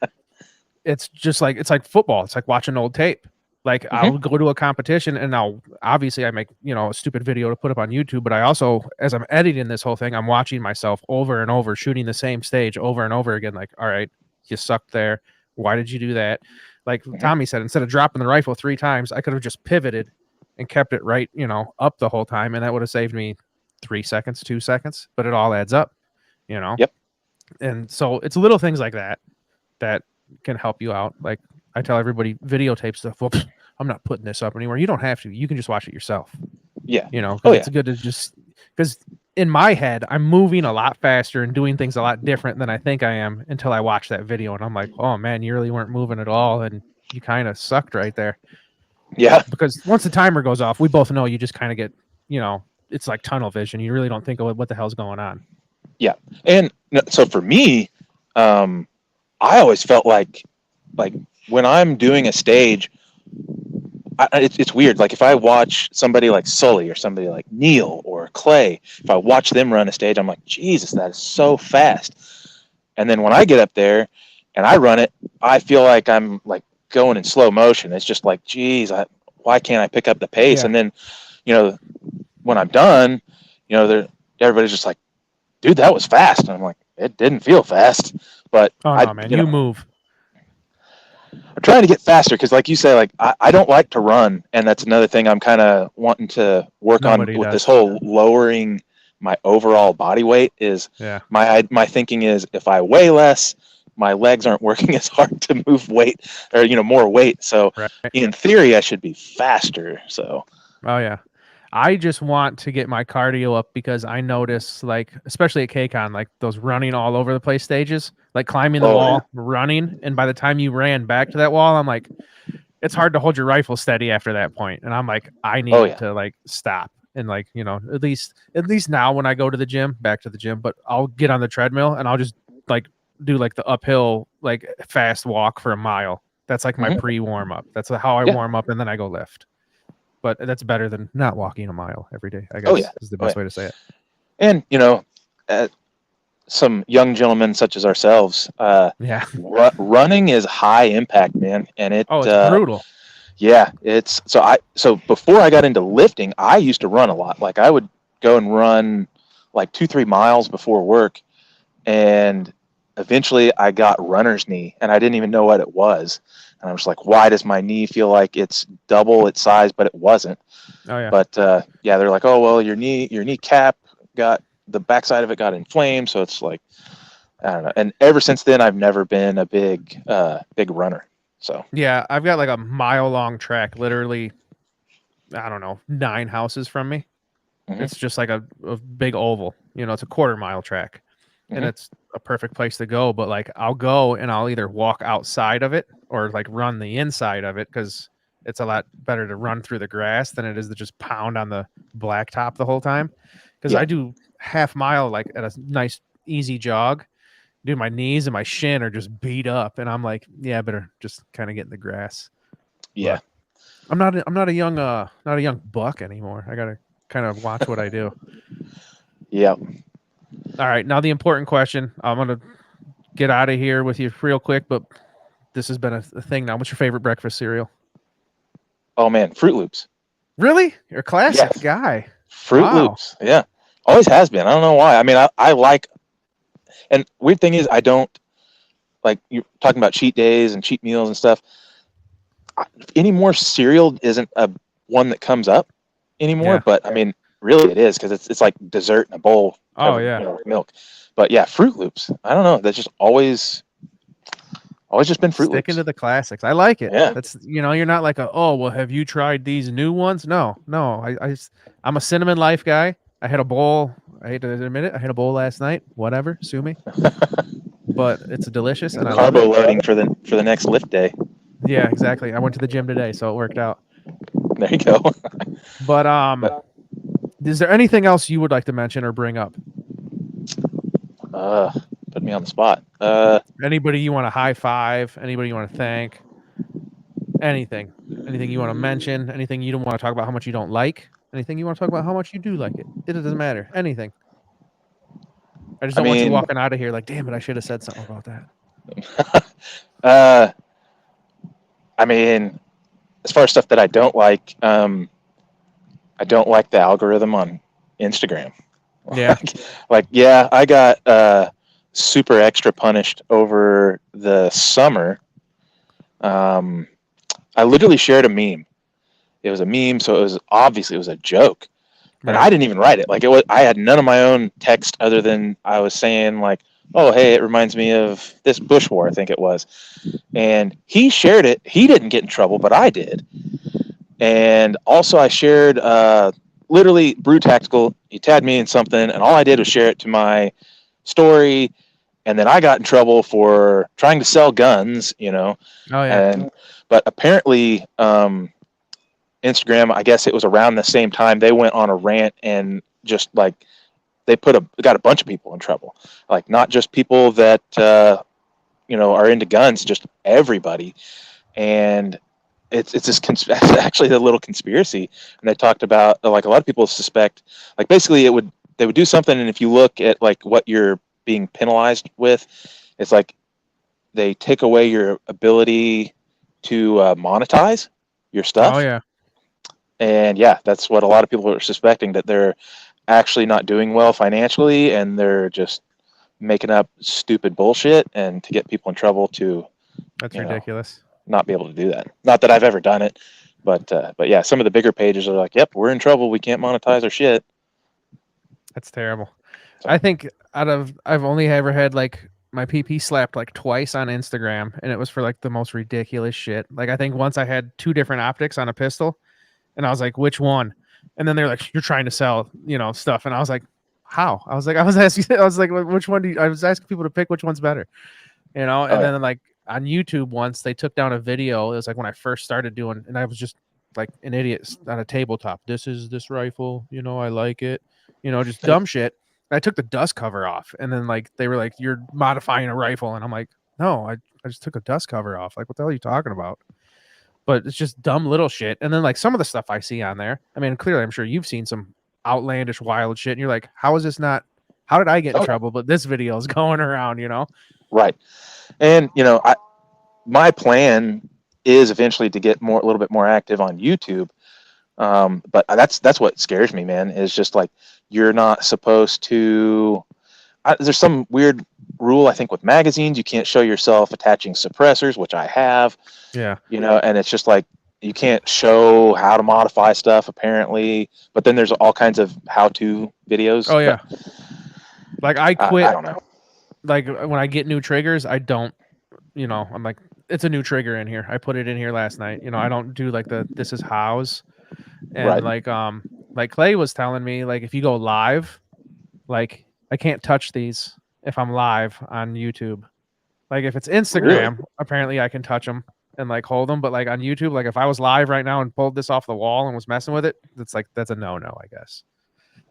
it's just like, it's like football. It's like watching old tape. Like, I'll go to a competition, and obviously I make, a stupid video to put up on YouTube, but I also, as I'm editing this whole thing, I'm watching myself over and over, shooting the same stage over and over again. Like, all right, you sucked there. Why did you do that? Like Tommy said, instead of dropping the rifle 3 times, I could have just pivoted and kept it right, up the whole time. And that would have saved me 3 seconds, 2 seconds, but it all adds up, Yep. And so it's little things like that can help you out. Like, I tell everybody, videotape stuff. Well, I'm not putting this up anywhere. You don't have to. You can just watch it yourself. Yeah. It's good to just, because in my head, I'm moving a lot faster and doing things a lot different than I think I am until I watch that video, and I'm like, oh man, you really weren't moving at all, and you kind of sucked right there. Yeah. Because once the timer goes off, we both know you just kind of get, it's like tunnel vision. You really don't think of what the hell's going on. Yeah. And so for me, I always felt like when I'm doing a stage, it's weird. Like, if I watch somebody like Sully or somebody like Neil or Clay, if I watch them run a stage, I'm like, Jesus, that is so fast. And then when I get up there and I run it, I feel like I'm like going in slow motion. It's just like, geez, why can't I pick up the pace? Yeah. And then, when I'm done, everybody's just like, dude, that was fast. And I'm like, it didn't feel fast, but man, you move. I'm trying to get faster, because like you say, like I don't like to run, and that's another thing I'm kind of wanting to work on with this whole lowering my overall body weight. Is my thinking is, if I weigh less, my legs aren't working as hard to move weight, or more weight. So in theory, I should be faster. So I just want to get my cardio up, because I notice, like, especially at KCON, like those running all over the place stages, like climbing the wall, running, and by the time you ran back to that wall, I'm like, it's hard to hold your rifle steady after that point. And I'm like, I need to like stop. And like, at least now when I go to the gym, back to the gym, but I'll get on the treadmill and I'll just like do like the uphill, like fast walk for a mile. That's like my pre-warm up. That's how I warm up, and then I go lift. But that's better than not walking a mile every day, I guess, is the best way to say it. And, some young gentlemen such as ourselves, running is high impact, man. And it's brutal. Yeah. So before I got into lifting, I used to run a lot. Like, I would go and run like 2-3 miles before work. And eventually I got runner's knee, and I didn't even know what it was. And I'm just like, why does my knee feel like it's double its size, but it wasn't. Oh yeah. But yeah, they're like, oh well, your kneecap got the backside of it got inflamed, so it's like, I don't know. And ever since then, I've never been a big runner. So Yeah, I've got like a mile-long track, literally, I don't know, 9 houses from me. Mhm. It's just like a big oval. It's a quarter-mile track, and Mhm. it's a perfect place to go. But like, I'll go and I'll either walk outside of it or like run the inside of it because it's a lot better to run through the grass than it is to just pound on the blacktop the whole time. Because Yeah. I do half mile like at a nice easy jog. Dude, my knees and my shin are just beat up, and I'm like, yeah, I better just kind of get in the grass. Yeah. But I'm not a young buck anymore. I gotta kind of watch what I do. Yeah. All right, now the important question. I'm gonna get out of here with you real quick, but this has been a thing now. What's your favorite breakfast cereal? Oh man, Fruit Loops. Really? You're a classic Yes. guy. Fruit Wow. Loops. Yeah. Always has been. I don't know why. I mean, I like, and weird thing is, I don't like, you're talking about cheat days and cheat meals and stuff. Any more cereal isn't a one that comes up anymore, Yeah. but I mean, really it is because it's like dessert in a bowl Oh covered yeah. with milk. But yeah, Fruit Loops. I don't know. That's just always just been Fruit Sticking Loops. to the classics. I like it. Yeah. That's you're not like well, have you tried these new ones? No. I'm a cinnamon life guy. I had a bowl. I hate to admit it. I had a bowl last night. Whatever, sue me. But it's delicious and I love Carbo it. loading for the next lift day. Yeah, exactly. I went to the gym today, so it worked out. There you go. But is there anything else you would like to mention or bring up? Put me on the spot. Anybody you want to high five? Anybody you want to thank? Anything? Anything you want to mention? Anything you don't want to talk about how much you don't like? Anything you want to talk about how much you do like it? It doesn't matter. Anything. I just I don't want you mean, walking out of here like, damn it, I should have said something about that. I mean, as far as stuff that I don't like the algorithm on Instagram. Yeah. Yeah, I got super extra punished over the summer. I literally shared a meme. It was a meme, so it was a joke. And Right. I didn't even write it. I had none of my own text other than I was saying like, oh, hey, it reminds me of this Bush War, I think it was. And he shared it. He didn't get in trouble, but I did. And also I shared literally Brew Tactical. He tagged me in something, and all I did was share it to my story. And then I got in trouble for trying to sell guns, Oh yeah. But apparently, Instagram, I guess it was around the same time, they went on a rant and just like they got a bunch of people in trouble, like not just people that are into guns, just everybody. And it's actually a little conspiracy. And they talked about like a lot of people suspect like basically they would do something, and if you look at like what you're being penalized with, it's like they take away your ability to monetize your stuff. Oh yeah. And yeah, that's what a lot of people are suspecting, that they're actually not doing well financially, and they're just making up stupid bullshit and to get people in trouble to That's ridiculous. not be able to do that. Not that I've ever done it, but yeah, some of the bigger pages are like, yep, we're in trouble. We can't monetize our shit. That's terrible. So. I think I've only ever had like my PP slapped like twice on Instagram, and it was for like the most ridiculous shit. Like I think once I had 2 different optics on a pistol, and I was like, which one? And then they're like, you're trying to sell, stuff. And I was like, how? I was like, which one I was asking people to pick which one's better, and then like on YouTube once they took down a video. It was like when I first started doing, and I was just like an idiot on a tabletop. This is this rifle, I like it, just dumb shit. And I took the dust cover off, and then like they were like, you're modifying a rifle. And I'm like, no, I just took a dust cover off. Like, what the hell are you talking about? But it's just dumb little shit. And then like some of the stuff I see on there, I mean, clearly I'm sure you've seen some outlandish wild shit, and you're like, how did I get in trouble? But this video is going around, Right. And my plan is eventually to get a little bit more active on YouTube. But that's what scares me, man, is just like, you're not supposed to, there's some weird rule, I think, with magazines. You can't show yourself attaching suppressors, which I have. Yeah. And it's just like you can't show how to modify stuff apparently. But then there's all kinds of how-to videos. Oh yeah. Like I quit. I don't know. Like when I get new triggers, I don't. I'm like, it's a new trigger in here. I put it in here last night. I don't do like this is hows, and Right. like Clay was telling me, like if you go live, like I can't touch these if I'm live on YouTube. Like if it's Instagram, apparently I can touch them and like hold them, but like on YouTube, like if I was live right now and pulled this off the wall and was messing with it, that's a no, I guess.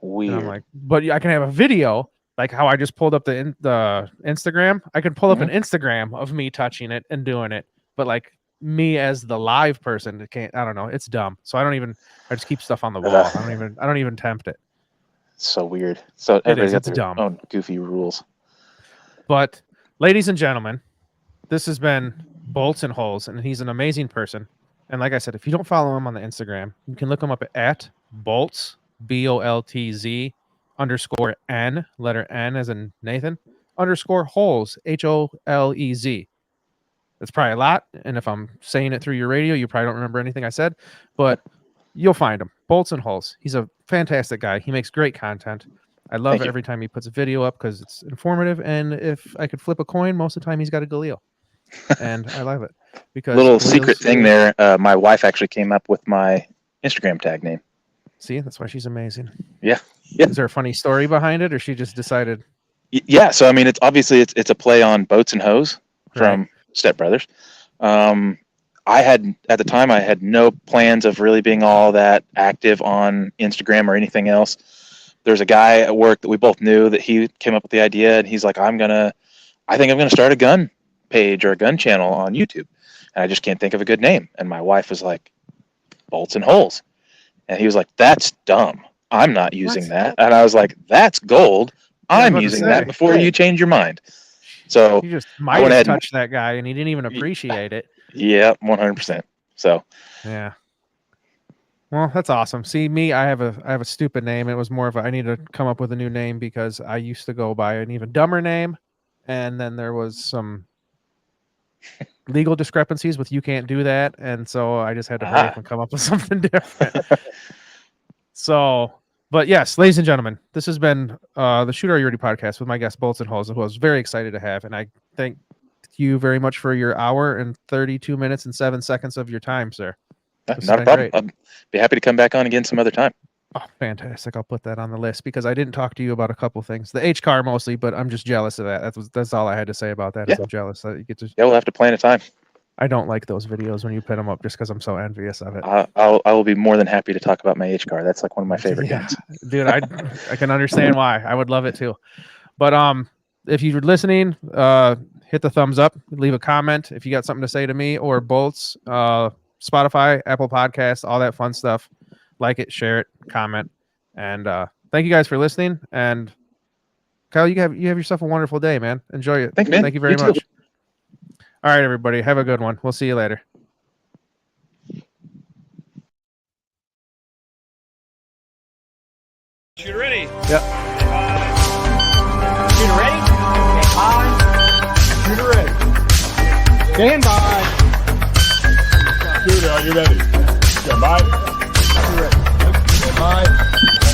Weird. And I'm like, but I can have a video. Like how I just pulled up the Instagram, I can pull up an Instagram of me touching it and doing it, but like me as the live person, it can't. I don't know. It's dumb. So I just keep stuff on the wall. I don't even tempt it. So weird. So everybody's got their dumb. own goofy rules. But ladies and gentlemen, this has been Bolts and Holes, and he's an amazing person. And like I said, if you don't follow him on the Instagram, you can look him up at Boltz, BOLTZ _N, letter N as in Nathan, _Holes, HOLEZ. That's probably a lot. And if I'm saying it through your radio, you probably don't remember anything I said, but you'll find him. Bolts and Holes. He's a fantastic guy. He makes great content. I love every time he puts a video up because it's informative. And if I could flip a coin, most of the time he's got a Galil. And I love it. Because little secret thing there. My wife actually came up with my Instagram tag name. See, that's why she's amazing. Yeah. Is there a funny story behind it, or she just decided? Yeah. So I mean, it's obviously it's a play on Boats and Hose from Step Brothers. I had at the time I had no plans of really being all that active on Instagram or anything else. There's a guy at work that we both knew that he came up with the idea, and he's like, I think I'm gonna start a gun page or a gun channel on YouTube, and I just can't think of a good name. And my wife was like, Bolts and Holes. And he was like, that's dumb. I'm not using that. And I was like, that's gold. I'm using that before you change your mind. So you just might have touched that guy and he didn't even appreciate it. Yeah, 100%. So yeah. Well, that's awesome. See, me, I have a stupid name. It was more of I need to come up with a new name because I used to go by an even dumber name. And then there was some legal discrepancies with you can't do that, and so I just had to hurry up and come up with something different. So, but yes, ladies and gentlemen, this has been the Shooter Are You Ready podcast with my guest Bolts and Holes, who I was very excited to have, and I thank you very much for your hour and 32 minutes and 7 seconds of your time, sir. Not a problem. I'll be happy to come back on again some other time. Oh, fantastic. I'll put that on the list because I didn't talk to you about a couple things. The H car mostly, but I'm just jealous of that. That's all I had to say about that. I'm jealous that you get to. Yeah, we'll have to plan a time. I don't like those videos when you put them up just because I'm so envious of it. I will be more than happy to talk about my H car. That's like one of my favorite guns. Dude, I can understand why. I would love it too. But if you're listening, hit the thumbs up, leave a comment if you got something to say to me or Bolts, Spotify, Apple Podcasts, all that fun stuff. Like it, share it, comment, and thank you guys for listening. And Kyle, you have yourself a wonderful day, man. Enjoy it. Thanks, man. Thank you very much. All right, everybody, have a good one. We'll see you later. Shooter ready. Yep. Shooter ready. Shooter ready. Stand by. Shooter, are you ready? Stand by. Shooter ready. Stand by.